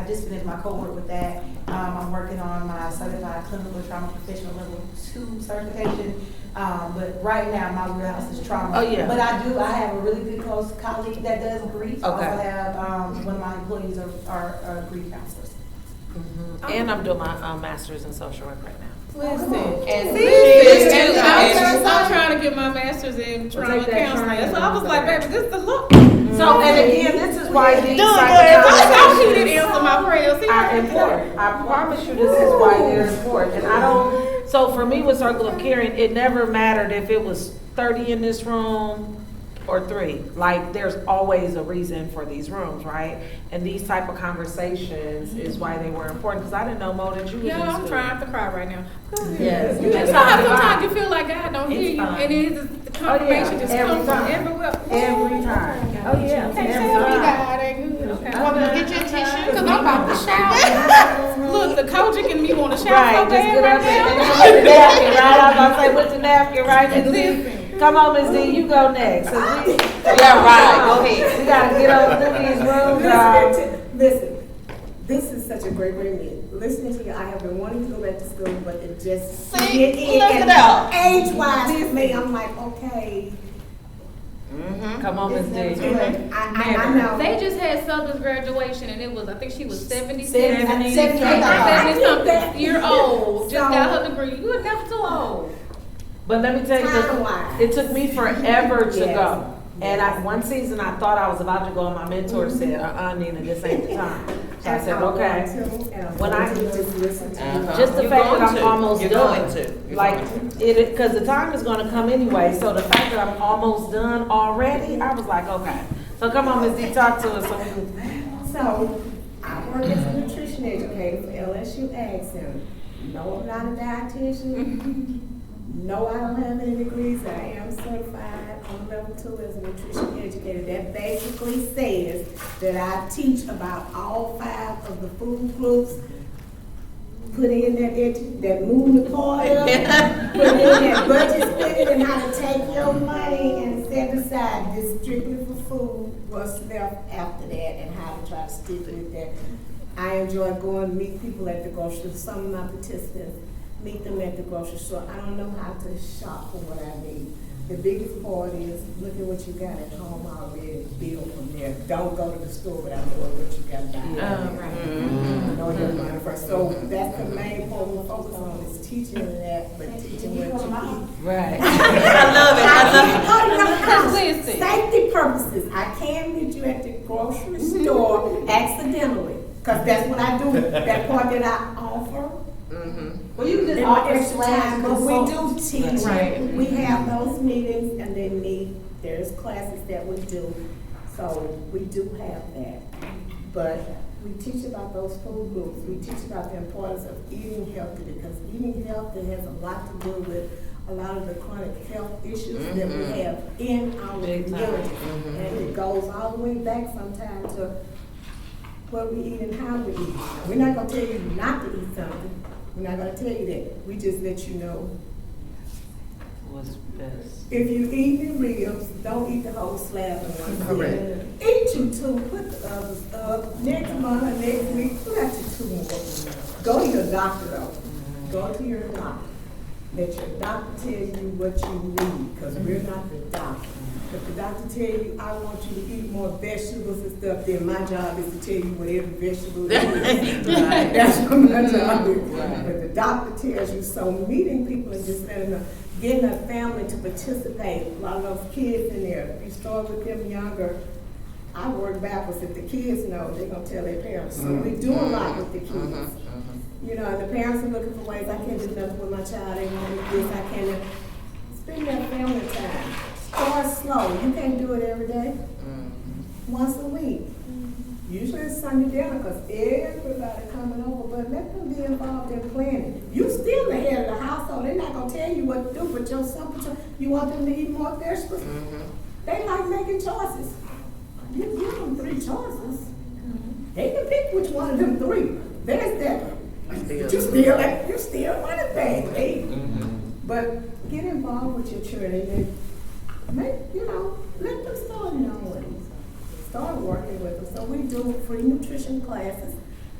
[SPEAKER 7] just finished my cohort with that. I'm working on my certified clinical trauma professional level 2 certification. But right now my wheelhouse is trauma.
[SPEAKER 1] Oh yeah.
[SPEAKER 7] But I have a really good close colleague that does grief.
[SPEAKER 1] Okay.
[SPEAKER 7] I also have one of my employees are grief counselors.
[SPEAKER 1] Mm-hmm. And I'm doing my master's in social work right now.
[SPEAKER 3] Listen,
[SPEAKER 2] And
[SPEAKER 3] I'm trying to get my master's in trauma counseling. So I was like, baby, this is the look.
[SPEAKER 1] So, and again, this is why these
[SPEAKER 3] He didn't answer my prayers.
[SPEAKER 1] are important. I promise you this is why they're important. And I don't, so for me with Circle of Caring, it never mattered if it was 30 in this room or 3. Like, there's always a reason for these rooms, right? And these type of conversations is why they were important, because I didn't know more than you was in
[SPEAKER 3] Yeah, I'm
[SPEAKER 1] school.
[SPEAKER 3] trying to cry right now.
[SPEAKER 1] Yes.
[SPEAKER 3] You just sometimes you feel like God don't hear you, and the confirmation just
[SPEAKER 1] Every
[SPEAKER 3] comes from
[SPEAKER 1] time.
[SPEAKER 3] everywhere.
[SPEAKER 1] Every time. Oh, yeah.
[SPEAKER 3] Can't
[SPEAKER 1] Every
[SPEAKER 3] tell me
[SPEAKER 1] time.
[SPEAKER 3] God ain't good. Okay.
[SPEAKER 2] Want me to get you a tissue?
[SPEAKER 3] Because I'm about to shower. Look, the coaching and me want to shower
[SPEAKER 1] Right,
[SPEAKER 3] so
[SPEAKER 1] just
[SPEAKER 3] bad
[SPEAKER 1] get up
[SPEAKER 3] right
[SPEAKER 1] and
[SPEAKER 3] now.
[SPEAKER 1] with the napkin, right? I was about to say, with the napkin, right? Ms. D. Come on, Ms. D, you go next.
[SPEAKER 2] Yeah, right. Go ahead.
[SPEAKER 1] We gotta get over through these rooms, y'all.
[SPEAKER 7] Listen, this is such a great meeting. Listening to you, I have been wanting to go back to school, but it just
[SPEAKER 2] See, look it up.
[SPEAKER 7] age-wise for me, I'm like, okay.
[SPEAKER 1] Come on, Ms.
[SPEAKER 7] It's
[SPEAKER 1] D.
[SPEAKER 7] never too late. I know.
[SPEAKER 3] They just had Southern's graduation, and it was, I think she was 70
[SPEAKER 7] 70
[SPEAKER 3] something year old. Just got her degree. You were never too old.
[SPEAKER 1] But let me tell you,
[SPEAKER 7] Time-wise.
[SPEAKER 1] it took me forever to
[SPEAKER 7] Yes.
[SPEAKER 1] go. And one season I thought I was about to go, and my mentor said, Nina, this ain't the time. So I said, okay. When I, just the
[SPEAKER 2] You're
[SPEAKER 1] fact that
[SPEAKER 2] going
[SPEAKER 1] I'm
[SPEAKER 2] to.
[SPEAKER 1] almost
[SPEAKER 2] You're
[SPEAKER 1] done.
[SPEAKER 2] going to. You're
[SPEAKER 1] Like,
[SPEAKER 2] going
[SPEAKER 1] because the time is gonna come anyway, so the fact that I'm almost done already, I was like, okay. So come on, Ms. D, talk to us. So we can,
[SPEAKER 7] So, I work as a nutrition educator for LSU Ag Center. No, I'm not a dietitian. No, I don't have any degrees. I am certified on level 2 as a nutrition educator. That basically says that I teach about all 5 of the food groups. Put in that move the coil, put in that budget splitting and how to take your money and set aside this strictly for food, what's left after that, and how to try to stick with that. I enjoy going to meet people at the grocery store. Some of my participants meet them at the grocery store. I don't know how to shop for what I need. The biggest part is look at what you got at home already, build from there. Don't go to the store without knowing what you got to buy. Know your money first. So that's the main part we're focused on is teaching that, but teaching what you eat.
[SPEAKER 1] right.
[SPEAKER 2] I love it. I love it.
[SPEAKER 3] Listen.
[SPEAKER 7] Safety purposes, I can meet you at the grocery store accidentally, because that's what I do. That part that I offer.
[SPEAKER 1] Well, you just
[SPEAKER 7] In my
[SPEAKER 1] offer
[SPEAKER 7] extra time, but we do teach.
[SPEAKER 3] Right.
[SPEAKER 7] We have those meetings and then there's classes that we do. So we do have that. But we teach about those food groups. We teach about the importance of eating healthy, because eating healthy has a lot to do with a lot of the chronic health issues that we have in our
[SPEAKER 1] Big time.
[SPEAKER 7] community. And it goes all the way back sometimes to what we eat and how we eat. We're not gonna tell you not to eat something. We're not gonna tell you that. We just let you know.
[SPEAKER 1] What's best?
[SPEAKER 7] If you eat the ribs, don't eat the whole slab in one
[SPEAKER 2] Correct.
[SPEAKER 7] sitting. Eat you two, put the others up. Next month or next week, you got your two more. Go to your doctor though. Go to your doctor. Let your doctor tell you what you need, because we're not the doctor. If the doctor tell you, I want you to eat more vegetables and stuff, then my job is to tell you what every vegetable is. That's what my job is. But the doctor tells you, so meeting people and just letting them, getting a family to participate. A lot of those kids in there, if you start with them younger, I work backwards. If the kids know, they're going to tell their parents. So we do a lot with the kids. You know, and the parents are looking for ways, I can't do nothing with my child, they want me this, I can't. Spend that family time. Start slow. You can't do it every day. Once a week. Usually it's Sunday dinner because everybody coming over, but let them be involved in planning. You still the head of the household. They're not going to tell you what to do, but your simple choice, you want them to eat more vegetables? They like making choices. You give them 3 choices. They can pick which one of them 3. There's that. You still want a thing, But get involved with your children and let them start knowing. Start working with them. So we do free nutrition classes.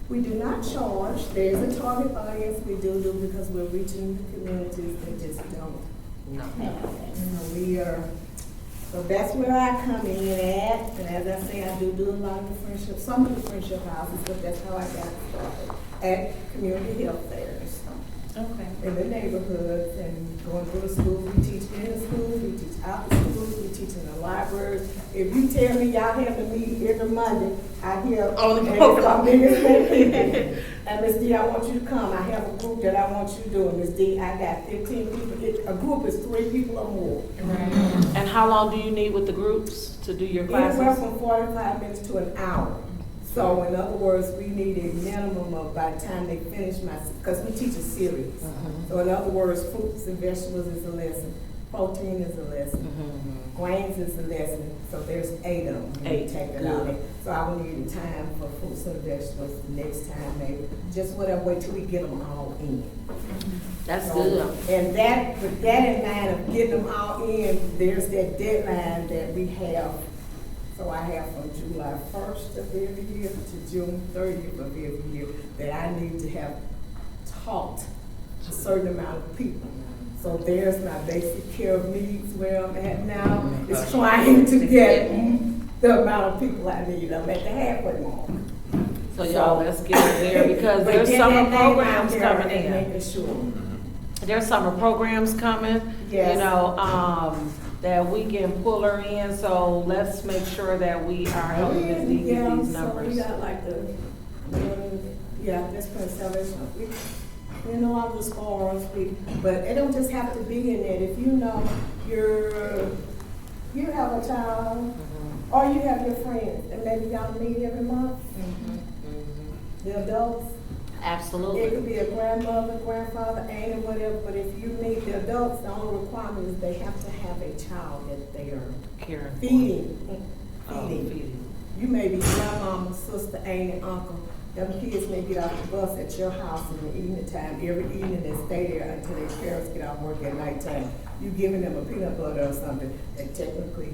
[SPEAKER 7] We do not charge. There's a target audience we do because we're reaching the communities that just don't have. We are. So that's where I come in at. And as I say, I do a lot of the friendship, some of the friendship houses, but that's how I got started at community health fairs.
[SPEAKER 4] Okay.
[SPEAKER 7] In the neighborhoods and going through the schools. We teach in the schools, we teach out the schools, we teach in the libraries. If you tell me y'all have to meet every Monday, I hear,
[SPEAKER 2] On the
[SPEAKER 7] and it's our biggest people. And Ms. D, I want you to come. I have a group that I want you to do. And Ms. D, I got 15 people. A group is 3 people or more.
[SPEAKER 1] And how long do you need with the groups to do your classes?
[SPEAKER 7] Anywhere from 45 minutes to an hour. So in other words, we need a minimum of by the time they finish because we teach a series. So in other words, fruits and vegetables is a lesson, protein is a lesson, grains is a lesson. So there's 8 of them.
[SPEAKER 1] 8.
[SPEAKER 7] Take it out. So I will need time for fruits and vegetables the next time, maybe just whatever. Wait till we get them all in.
[SPEAKER 1] That's good.
[SPEAKER 7] And that, with that in mind of getting them all in, there's that deadline that we have. So I have from July 1st of every year to June 30th of every year that I need to have taught a certain amount of people. So there's my basic care of needs where I'm at now. Is trying to get the amount of people I need. I'm at the halfway mark.
[SPEAKER 1] So y'all, let's get it there because there's summer programs coming in.
[SPEAKER 7] Making sure.
[SPEAKER 1] There's summer programs coming.
[SPEAKER 7] Yes.
[SPEAKER 1] You know, that we can pull her in, so let's make sure that we are helping Ms. D get these numbers.
[SPEAKER 7] So we got like that's pretty salvation. We know all the scores, but it don't just have to be in it. If you know you have a child, or you have your friends, and maybe y'all meet every month, the adults.
[SPEAKER 1] Absolutely.
[SPEAKER 7] It could be a grandmother, grandfather, aunt, or whatever, but if you meet the adults, the only requirement is they have to have a child that they are
[SPEAKER 1] Caring for.
[SPEAKER 7] feeding. You may be grandmama, sister, aunt, and uncle. Them kids may get off the bus at your house in the evening time, every evening they stay there until their parents get off work at nighttime. You giving them a peanut butter or something, and technically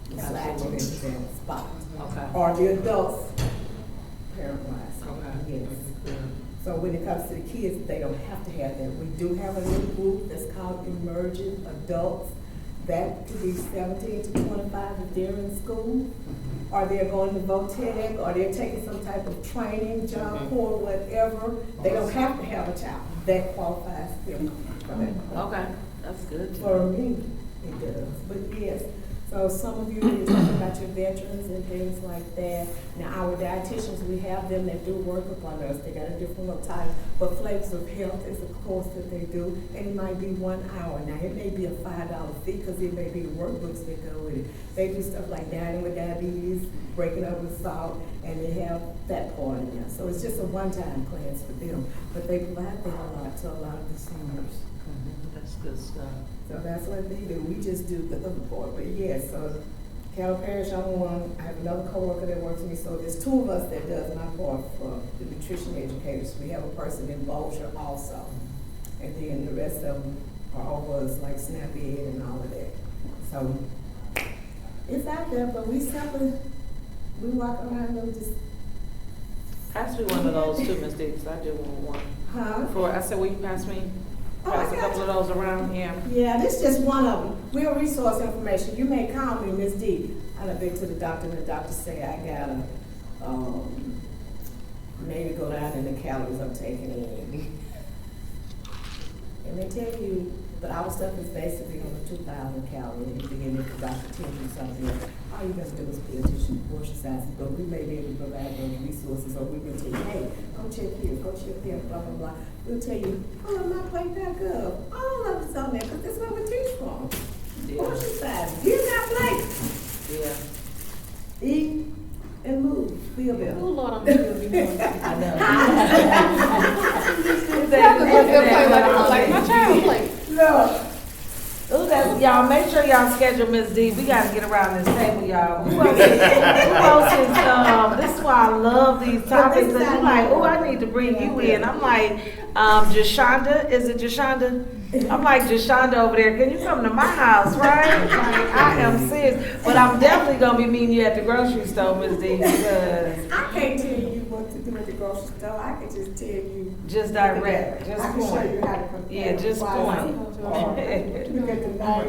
[SPEAKER 7] slide you into that spot.
[SPEAKER 1] Okay.
[SPEAKER 7] Or the adults, parent-wise.
[SPEAKER 1] Okay.
[SPEAKER 7] Yes. So when it comes to the kids, they don't have to have that. We do have a new group that's called Emerging Adults. That could be 17 to 25 if they're in school, or they're going to VOTEC, or they're taking some type of training, job corps, whatever. They don't have to have a child. That qualifies them for that.
[SPEAKER 1] Okay, that's good.
[SPEAKER 7] For me, it does. But yes, so some of you are talking about your veterans and things like that. Now, our dietitians, we have them that do work upon us. They got a different little title. But Flavors of Health is a course that they do, and it might be 1 hour. Now, it may be a $5 fee because it may be the workbooks that go with it. They do stuff like dieting with diabetes, breaking up with salt, and they have that part in there. So it's just a one-time class for them. But they provide that a lot to a lot of the seniors.
[SPEAKER 1] That's good stuff.
[SPEAKER 7] So that's what they do. We just do the other part. But yes, so Cattle Parish, I'm one. I have another coworker that works with me, so there's two of us that does my part for the nutrition educators. We have a person in Boulder also. And then the rest of them are over us, like SNAP Ed and all of that. So it's out there, but we simply, we walk around and just.
[SPEAKER 1] Pass me one of those too, Ms. D, 'cause I do want one.
[SPEAKER 7] Huh?
[SPEAKER 1] I said, will you pass me?
[SPEAKER 7] Oh,
[SPEAKER 1] Pass
[SPEAKER 7] I
[SPEAKER 1] a
[SPEAKER 7] got
[SPEAKER 1] couple of those around here.
[SPEAKER 7] Yeah, this is just one of them. Real resource information. You may call me, Miss D. I done been to the doctor, and the doctor say I gotta, maybe go down in the calories I'm taking in. And they tell you, but our stuff is basically on the 2,000 calories. You begin if the doctor tells you something, all you gotta do is pay attention to portion sizes. But we may be able to provide those resources, or we can tell you, hey, go check here, go check there, blah, blah, blah. We'll tell you, oh, my plate back up. All of it's on there, because that's what we teach from.
[SPEAKER 1] Yeah.
[SPEAKER 7] Portion sizes. Here's our plate.
[SPEAKER 1] Yeah.
[SPEAKER 7] Eat and move. Feel better.
[SPEAKER 3] Oh, Lord, I'm still be doing that.
[SPEAKER 1] I know.
[SPEAKER 3] Like my child plate.
[SPEAKER 7] Look.
[SPEAKER 1] Ooh, that's, y'all, make sure y'all schedule Miss D. We gotta get around this table, y'all. Who else is, this is why I love these topics. And you're like, oh, I need to bring you in. I'm like, Jashonda, is it Jashonda? I'm like, Jashonda over there, can you come to my house, right? Like, I am serious. But I'm definitely gonna be meeting you at the grocery store, Miss D, because
[SPEAKER 7] I can't tell you what to do at the grocery store. I can just tell you.
[SPEAKER 1] just direct, just
[SPEAKER 7] I can show
[SPEAKER 1] point.
[SPEAKER 7] you how to prepare.
[SPEAKER 1] Yeah, just point.
[SPEAKER 7] Look at the name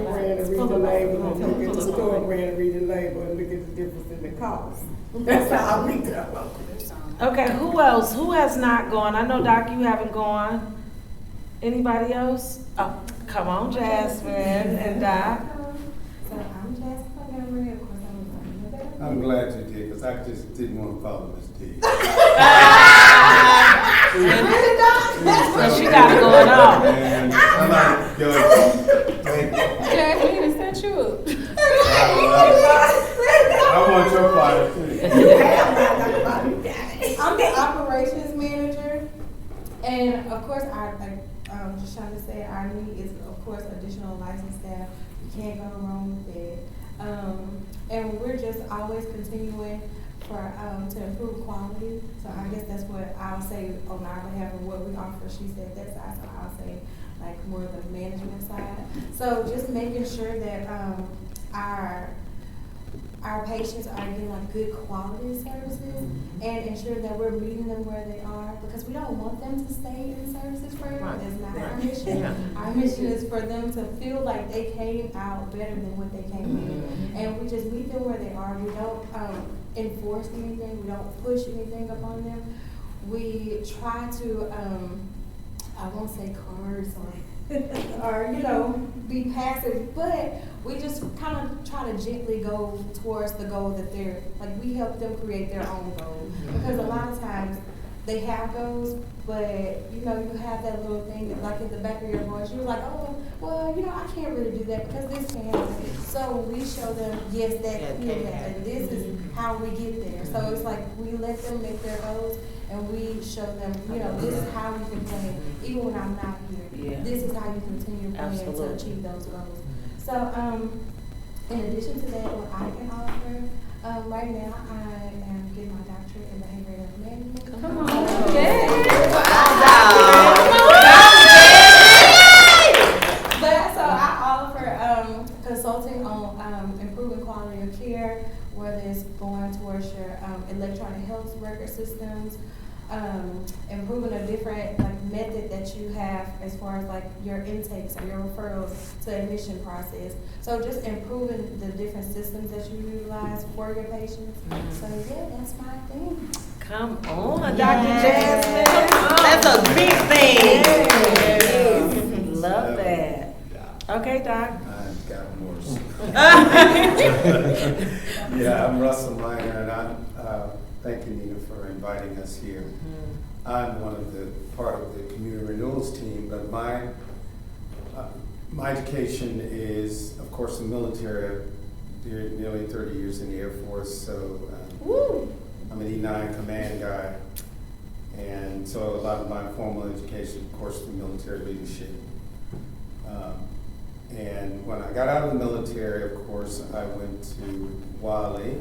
[SPEAKER 7] brand and read the label, and look at the store brand and read the label, and look at the difference in the cost. That's how we do it.
[SPEAKER 1] Okay, who else? Who has not gone? I know, Doc, you haven't gone. Anybody else? Oh, come on, Jasmine and Doc.
[SPEAKER 4] So I'm Jasmine Montgomery, of course I'm
[SPEAKER 11] I'm glad you did, because I just didn't want to follow Miss D.
[SPEAKER 1] And she got it going on.
[SPEAKER 11] And I'm like, yo, wait,
[SPEAKER 3] Jasmine, is that you?
[SPEAKER 11] I want your part too.
[SPEAKER 4] I'm the operations manager, and of course, like Jashonda said, our need is of course additional licensed staff. You can't go wrong with it, and we're just always continuing to improve quality. So I guess that's what I'll say on our behalf of what we offer. She said that side, so I'll say like more of the management side. So just making sure that our patients are getting like good quality services and ensure that we're meeting them where they are, because we don't want them to stay in services forever. That's not our mission.
[SPEAKER 1] Yeah.
[SPEAKER 4] Our mission is for them to feel like they came out better than what they came in. And we just meet them where they are. We don't enforce anything. We don't push anything upon them. We try to, I won't say coerce or be passive, but we just kind of try to gently go towards the goal that they're, like, we help them create their own goal. Because a lot of times they have goals, but you have that little thing that, like, in the back of your voice, you're like, oh, well, I can't really do that because this can't happen. So we show them, yes, that can happen. This is how we get there. So it's like we let them make their goals, and we show them, this is how you can plan, even when I'm not here.
[SPEAKER 1] Yeah.
[SPEAKER 4] This is how you continue planning to achieve those goals. So, in addition to that, what I can offer, right now I am getting my doctorate in behavioral management.
[SPEAKER 3] Come on.
[SPEAKER 4] But so I offer consulting on improving quality of care, whether it's going towards your electronic health record systems, improving a different method that you have as far as your intakes or your referrals to admission process. So just improving the different systems that you utilize for your patients. So yeah, that's my thing.
[SPEAKER 1] Come on, Dr. Jasmine. That's a big thing. Yes. Love that. Okay, Doc.
[SPEAKER 11] I've got more. Yeah, I'm Russell Miner, and thank you, Nina, for inviting us here. I'm one of the part of the community renewals team, but my education is, of course, the military. I did nearly 30 years in the Air Force, so I'm an E9 command guy, and so a lot of my formal education, of course, the military leadership. And when I got out of the military, of course, I went to Wiley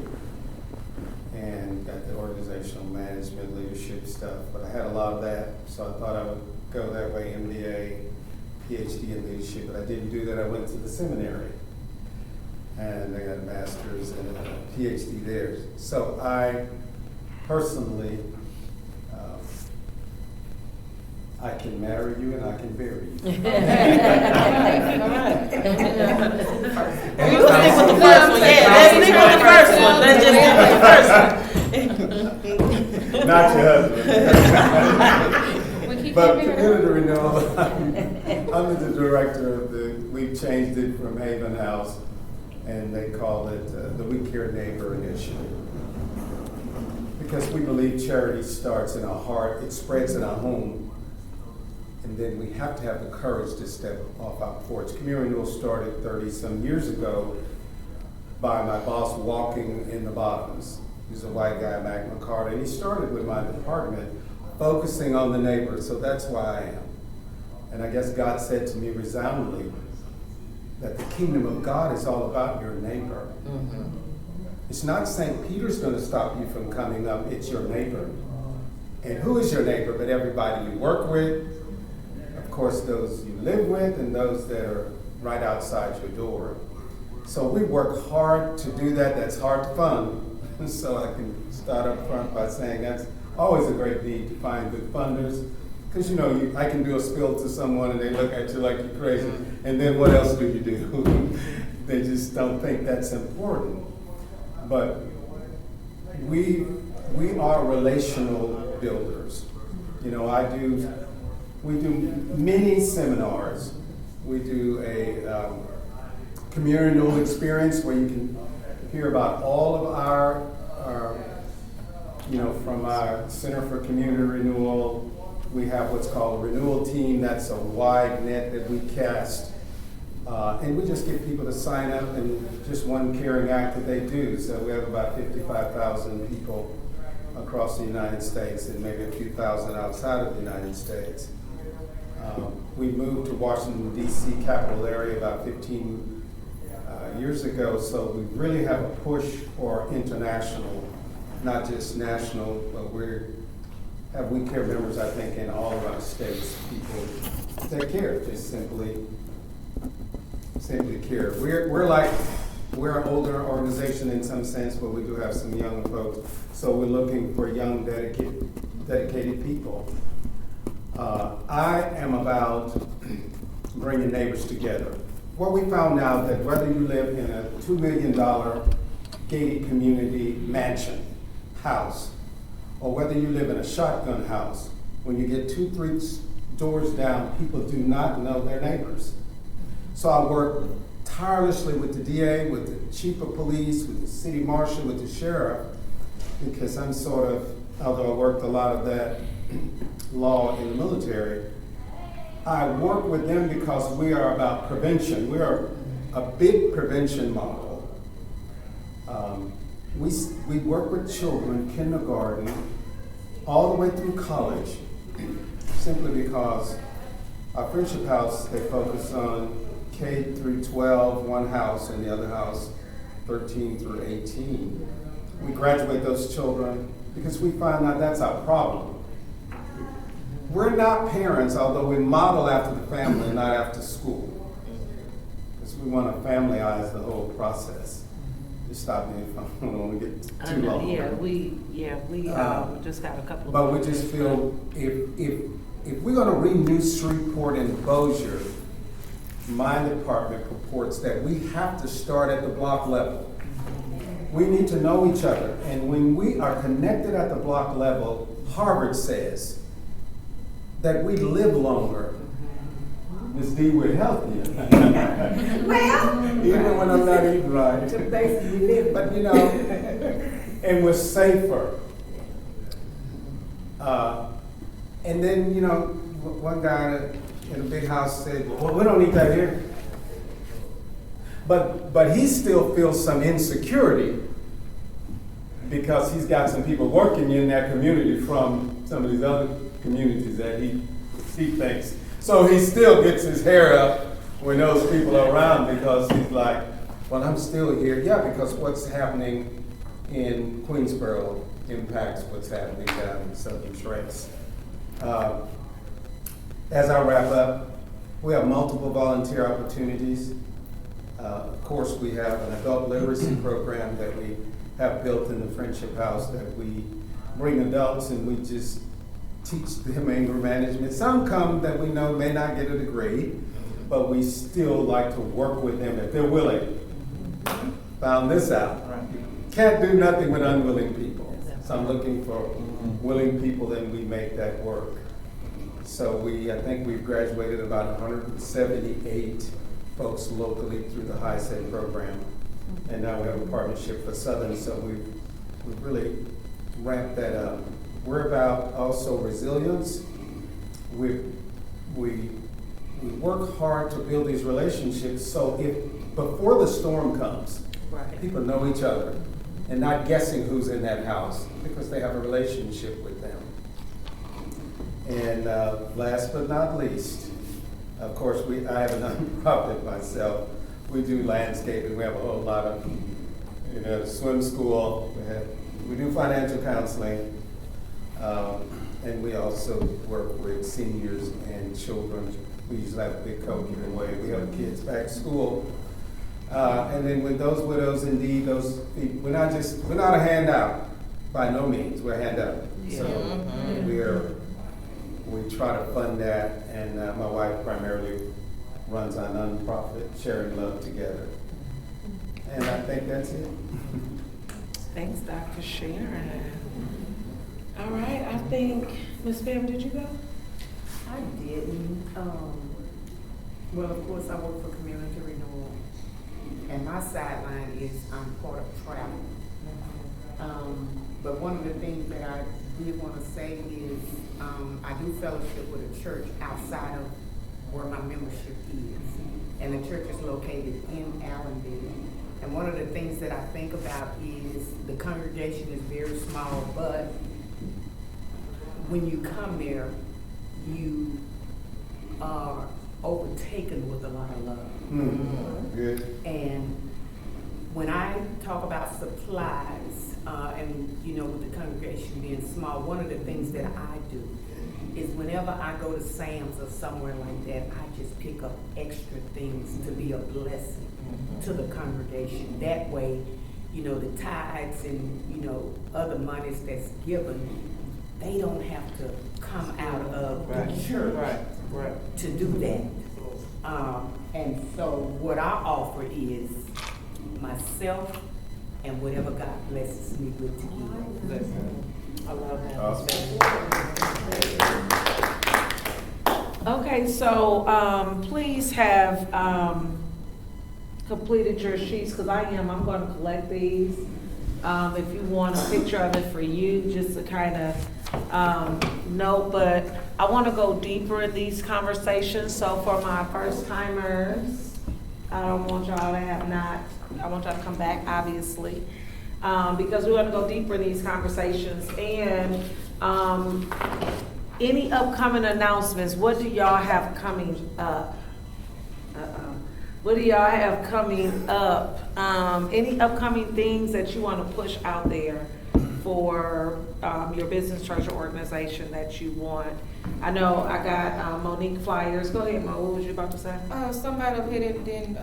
[SPEAKER 11] and got the organizational management leadership stuff. But I had a lot of that, so I thought I would go that way, MBA, PhD in leadership. But I didn't do that. I went to the seminary, and I got a master's and a PhD there. So I personally, I can marry you and I can bury you.
[SPEAKER 1] You stick with the first one, yeah, let's stick with the first one, let's just stick with the first one.
[SPEAKER 11] Not your husband.
[SPEAKER 3] We keep
[SPEAKER 11] But
[SPEAKER 3] keeping it
[SPEAKER 11] community renewal, I'm the director of we've changed it from Haven House, and they call it the We Care Neighbor Initiative. Because we believe charity starts in our heart, it spreads in our home, and then we have to have the courage to step off our porch. Community renewal started 30-some years ago by my boss walking in the bottoms. He's a white guy, Mac McCarty, and he started with my department focusing on the neighbor, so that's why I am. And I guess God said to me resoundingly that the kingdom of God is all about your neighbor. Mm-hmm. It's not St. Peter's going to stop you from coming up, it's your neighbor. And who is your neighbor but everybody you work with, of course those you live with, and those that are right outside your door. So we work hard to do that. That's hard to fund. So I can start up front by saying that's always a great need to find good funders. Because I can do a spill to someone and they look at you like you're crazy. And then what else do you do? They just don't think that's important. But we are relational builders. We do many seminars. We do a community renewal experience where you can hear about all of our from our Center for Community Renewal. We have what's called a renewal team. That's a wide net that we cast. And we just get people to sign up, and just one caring act that they do. So we have about 55,000 people across the United States and maybe a few thousand outside of the United States. We moved to Washington, D.C. capital area about 15 years ago, so we really have a push for international, not just national, but we care members, I think, in all of our states. People that care, just simply care. We're an older organization in some sense, but we do have some young folks. So we're looking for young, dedicated people. I am about bringing neighbors together. What we found out that whether you live in a $2 million gated community mansion house, or whether you live in a shotgun house, when you get 2-3 doors down, people do not know their neighbors. So I work tirelessly with the DA, with the chief of police, with the city marshal, with the sheriff, because I'm although I worked a lot of that law in the military, I work with them because we are about prevention. We are a big prevention model. We work with children, kindergarten, all the way through college, simply because our Friendship House, they focus on K through 12, one house, and the other house, 13 through 18. We graduate those children because we find out that's our problem. We're not parents, although we model after the family, not after school. Because we want to familyize the whole process. Just stop me if I don't want to get too long.
[SPEAKER 1] We just got a couple.
[SPEAKER 11] But we just feel if we're going to renew Shreveport and Bossier, my department purports that we have to start at the block level. We need to know each other. And when we are connected at the block level, Harvard says that we live longer. Ms. D, we're healthier.
[SPEAKER 7] Well,
[SPEAKER 11] even when I'm not eating right.
[SPEAKER 7] the places we live in.
[SPEAKER 11] But and we're safer. And then, one guy in a big house said, well, we don't need that here. But he still feels some insecurity because he's got some people working in that community from some of these other communities that he thinks. So he still gets his hair up when those people are around, because he's like, well, I'm still here. Yeah, because what's happening in Queensboro impacts what's happening down in Southern Trace. As I wrap up, we have multiple volunteer opportunities. Of course, we have an adult literacy program that we have built in the Friendship House that we bring adults and we just teach them anger management. Some come that we know may not get a degree, but we still like to work with them if they're willing. Found this out. Can't do nothing with unwilling people. So I'm looking for willing people, then we make that work. So I think we've graduated about 178 folks locally through the HiSET program. And now we have a partnership for Southern, so we've really ramped that up. We're about also resilience. We work hard to build these relationships, so if before the storm comes, people know each other and not guessing who's in that house because they have a relationship with them. And last but not least, of course, I have a nonprofit myself. We do landscaping. We have a whole lot of, swim school. We do financial counseling, and we also work with seniors and children. We usually have a big CoC giveaway. We have kids back to school. And then with those widows, indeed, those people, we're not a handout by no means. We're a handout.
[SPEAKER 1] Yeah.
[SPEAKER 11] So we try to fund that, and my wife primarily runs our nonprofit, Sharing Love Together. And I think that's it.
[SPEAKER 1] Thanks, Dr. Sharon. All right, I think, Ms. Pam, did you go?
[SPEAKER 6] I didn't. Well, of course, I work for Community Renewal, and my sideline is I'm part of travel. But one of the things that I did want to say is I do fellowship with a church outside of where my membership is, and the church is located in Allendale. And one of the things that I think about is the congregation is very small, but when you come there, you are overtaken with a lot of love.
[SPEAKER 11] Good.
[SPEAKER 6] And when I talk about supplies, and with the congregation being small, one of the things that I do is whenever I go to Sam's or somewhere like that, I just pick up extra things to be a blessing to the congregation. That way, the tithes and, other monies that's given, they don't have to come out of the church to do that. And so what I offer is myself and whatever God blesses me with to give.
[SPEAKER 1] I love that. Okay, so please have completed your sheets, because I'm going to collect these. If you want a picture of it for you, just to kind of note, but I want to go deeper in these conversations. So for my first timers, I don't want y'all to I want y'all to come back, obviously, because we want to go deeper in these conversations. And any upcoming announcements, what do y'all have coming up? What do y'all have coming up? Any upcoming things that you want to push out there for your business, church, or organization that you want? I know I got Monique flyers. Go ahead, Mo. What was you about to say?
[SPEAKER 3] Somebody up here didn't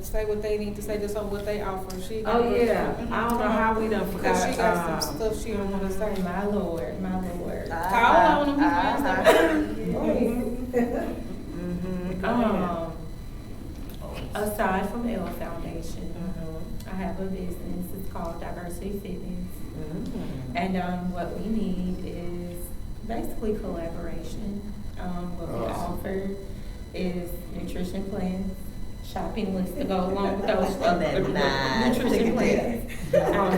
[SPEAKER 3] say what they need to say, just on what they offer.
[SPEAKER 1] Oh yeah, I don't know how we done forgot.
[SPEAKER 3] She got some stuff she don't want to say. My Lord, my Lord.
[SPEAKER 1] Call
[SPEAKER 3] on them.
[SPEAKER 4] Aside from L Foundation, I have a business. It's called Diversity Fitness. And what we need is basically collaboration. What we offer is nutrition plans, shopping lists to go along with those nutrition plans,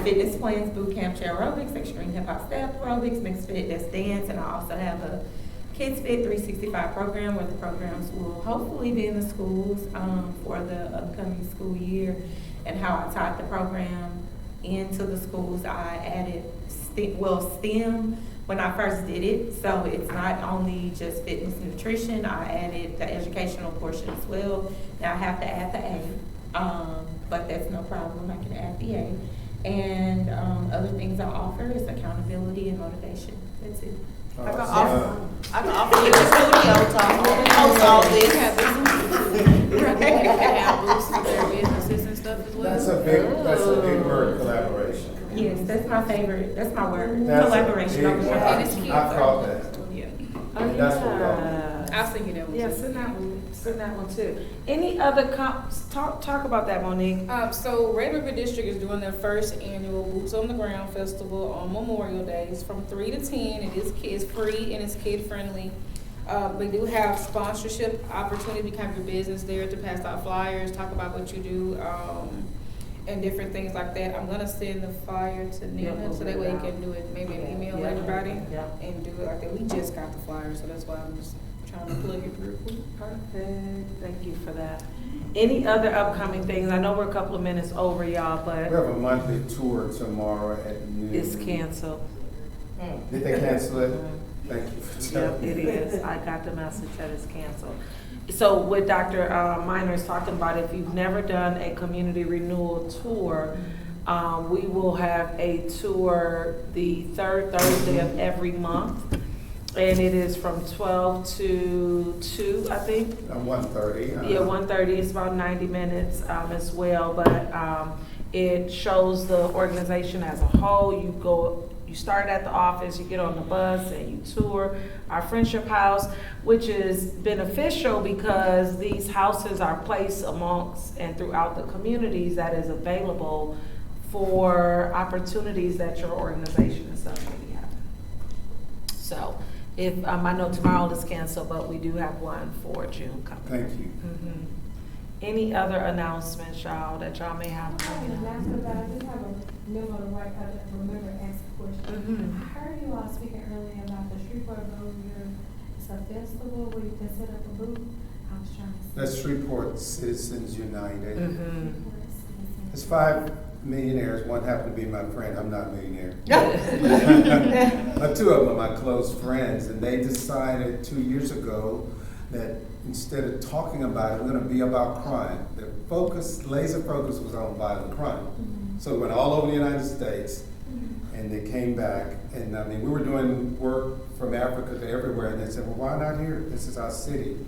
[SPEAKER 4] fitness plans, boot camp, chair aerobics, extreme hip hop step aerobics, mixed fit, that's dance, and I also have a Kids Fit 365 program where the programs will hopefully be in the schools for the upcoming school year. And how I taught the program into the schools, I added STEM, when I first did it. So it's not only just fitness and nutrition, I added the educational portion as well. Now I have to add the A, but that's no problem, I can add the A. And other things I offer is accountability and motivation, that's it.
[SPEAKER 2] I can offer you the studio to host all this.
[SPEAKER 3] Have booths for their businesses and stuff as well.
[SPEAKER 11] That's a big word, collaboration.
[SPEAKER 4] Yes, that's my favorite, that's my word,
[SPEAKER 11] That's a
[SPEAKER 4] collaboration.
[SPEAKER 11] big
[SPEAKER 4] over
[SPEAKER 11] word.
[SPEAKER 3] And it's kids.
[SPEAKER 11] I caught that.
[SPEAKER 3] Yeah.
[SPEAKER 11] And that's what we're all-
[SPEAKER 3] I'll sing you that one.
[SPEAKER 1] Yeah,
[SPEAKER 3] too.
[SPEAKER 1] send that one too. Any other talk about that, Monique?
[SPEAKER 3] So Red River District is doing their first annual Boots on the Ground Festival on Memorial Day. It's from 3 to 10. It is kids free and it's kid friendly. We do have sponsorship opportunity, kind of your business there to pass out flyers, talk about what you do, and different things like that. I'm gonna send the flyer to Nina so that way you can do it, maybe an email to everybody and do it like that. We just got the flyer, so that's why I'm just trying to plug it through.
[SPEAKER 1] Perfect, thank you for that. Any other upcoming things? I know we're a couple of minutes over, y'all,
[SPEAKER 11] We
[SPEAKER 1] but
[SPEAKER 11] have a monthly tour tomorrow at noon.
[SPEAKER 1] it's canceled.
[SPEAKER 11] Did they cancel it? Thank you for
[SPEAKER 1] Yep,
[SPEAKER 11] telling me.
[SPEAKER 1] it is. I got the message that it's canceled. So what Dr. Minor is talking about, if you've never done a community renewal tour, we will have a tour the third Thursday of every month. And it is from 12 to 2, I think.
[SPEAKER 11] 1:30.
[SPEAKER 1] Yeah, 1:30, it's about 90 minutes as well, but it shows the organization as a whole. You start at the office, you get on the bus, and you tour our Friendship House, which is beneficial because these houses are placed amongst and throughout the communities that is available for opportunities that your organization and stuff may be having. So, if, I know tomorrow is canceled, but we do have one for June coming.
[SPEAKER 11] Thank you.
[SPEAKER 1] Mhm. Any other announcements, y'all, that y'all may have coming up?
[SPEAKER 4] Last but I do have a memo to write, remember to ask a question. I heard you all speaking earlier about the Shreveport Road, it's a festival where you can set up a booth. I was trying to.
[SPEAKER 11] That's Shreveport Citizens United.
[SPEAKER 1] Mhm.
[SPEAKER 11] There's 5 millionaires. One happened to be my friend. I'm not a millionaire. But 2 of them are my close friends, and they decided 2 years ago that instead of talking about it, we're going to be about crime. Their laser focus was on violent crime. So it went all over the United States, and they came back, and I mean, we were doing work from Africa to everywhere, and they said, well, why not here? This is our city.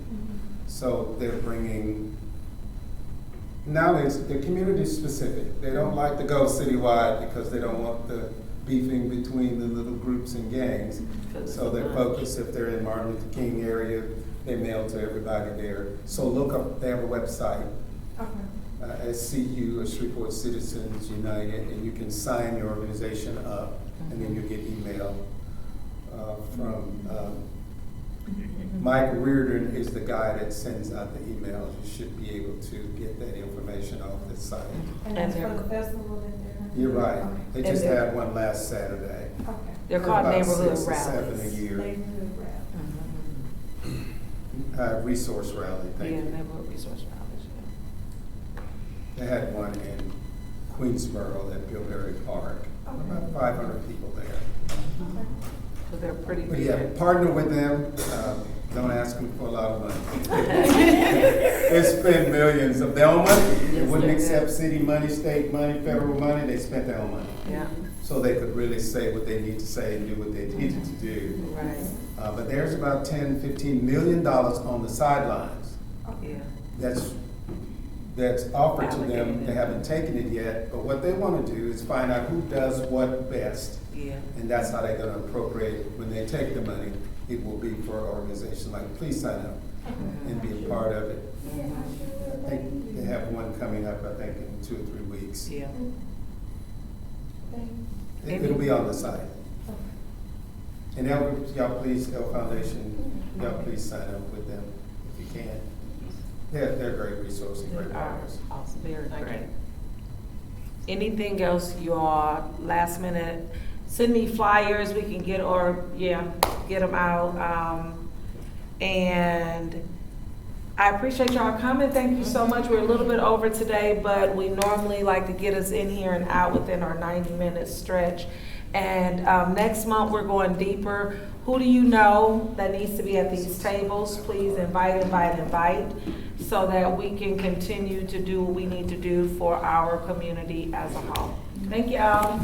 [SPEAKER 11] So they're bringing, now they're community specific. They don't like to go citywide because they don't want the beefing between the little groups and gangs. So they're focused, if they're in Martin Luther King area, they mail to everybody there. So look up, they have a website, SCU, or Shreveport Citizens United, and you can sign your organization up, and then you get email from Mike Reardon is the guy that sends out the emails. You should be able to get that information off the site.
[SPEAKER 4] And that's for the festival that they're gonna do?
[SPEAKER 11] You're right.
[SPEAKER 4] Okay.
[SPEAKER 11] They just had one last Saturday.
[SPEAKER 4] Okay.
[SPEAKER 1] They're called
[SPEAKER 11] About
[SPEAKER 1] neighborhood
[SPEAKER 11] 6 or 7 a
[SPEAKER 1] rallies.
[SPEAKER 11] year.
[SPEAKER 4] Neighborhood rap.
[SPEAKER 11] Resource rally, thank
[SPEAKER 1] Yeah,
[SPEAKER 11] you.
[SPEAKER 1] neighborhood resource rallies,
[SPEAKER 11] They had one in Queensboro at Bilberry Park. About 500 people there.
[SPEAKER 1] yeah. So they're pretty
[SPEAKER 11] But
[SPEAKER 1] big.
[SPEAKER 11] yeah, partner with them. Don't ask them for a lot of money. They spend millions of their own money. They
[SPEAKER 1] Yes,
[SPEAKER 11] wouldn't
[SPEAKER 1] they
[SPEAKER 11] accept
[SPEAKER 1] do.
[SPEAKER 11] city money, state money, federal money. They spent their own money.
[SPEAKER 1] Yeah,
[SPEAKER 11] So they could really say what they need to say and do what they needed to do.
[SPEAKER 1] right,
[SPEAKER 11] But there's about $10-15 million on the sidelines.
[SPEAKER 1] yeah.
[SPEAKER 11] That's offered to them.
[SPEAKER 1] Allocated.
[SPEAKER 11] They haven't taken it yet, but what they want to do is find out who does what best.
[SPEAKER 1] Yeah.
[SPEAKER 11] And that's how they're going to appropriate it. When they take the money, it will be for an organization like, please sign up and be a part of it. I think they have one coming up, I think, in 2 or 3 weeks.
[SPEAKER 1] Yeah.
[SPEAKER 11] It'll be on the site. And y'all please, L Foundation, y'all please sign up with them if you can. They're a great resource and great partners.
[SPEAKER 1] Awesome, very great. Anything else, you all, last minute, send me flyers, we can get them out. And I appreciate y'all coming, thank you so much. We're a little bit over today, but we normally like to get us in here and out within our 90-minute stretch. And next month, we're going deeper. Who do you know that needs to be at these tables? Please invite, so that we can continue to do what we need to do for our community as a whole. Thank y'all.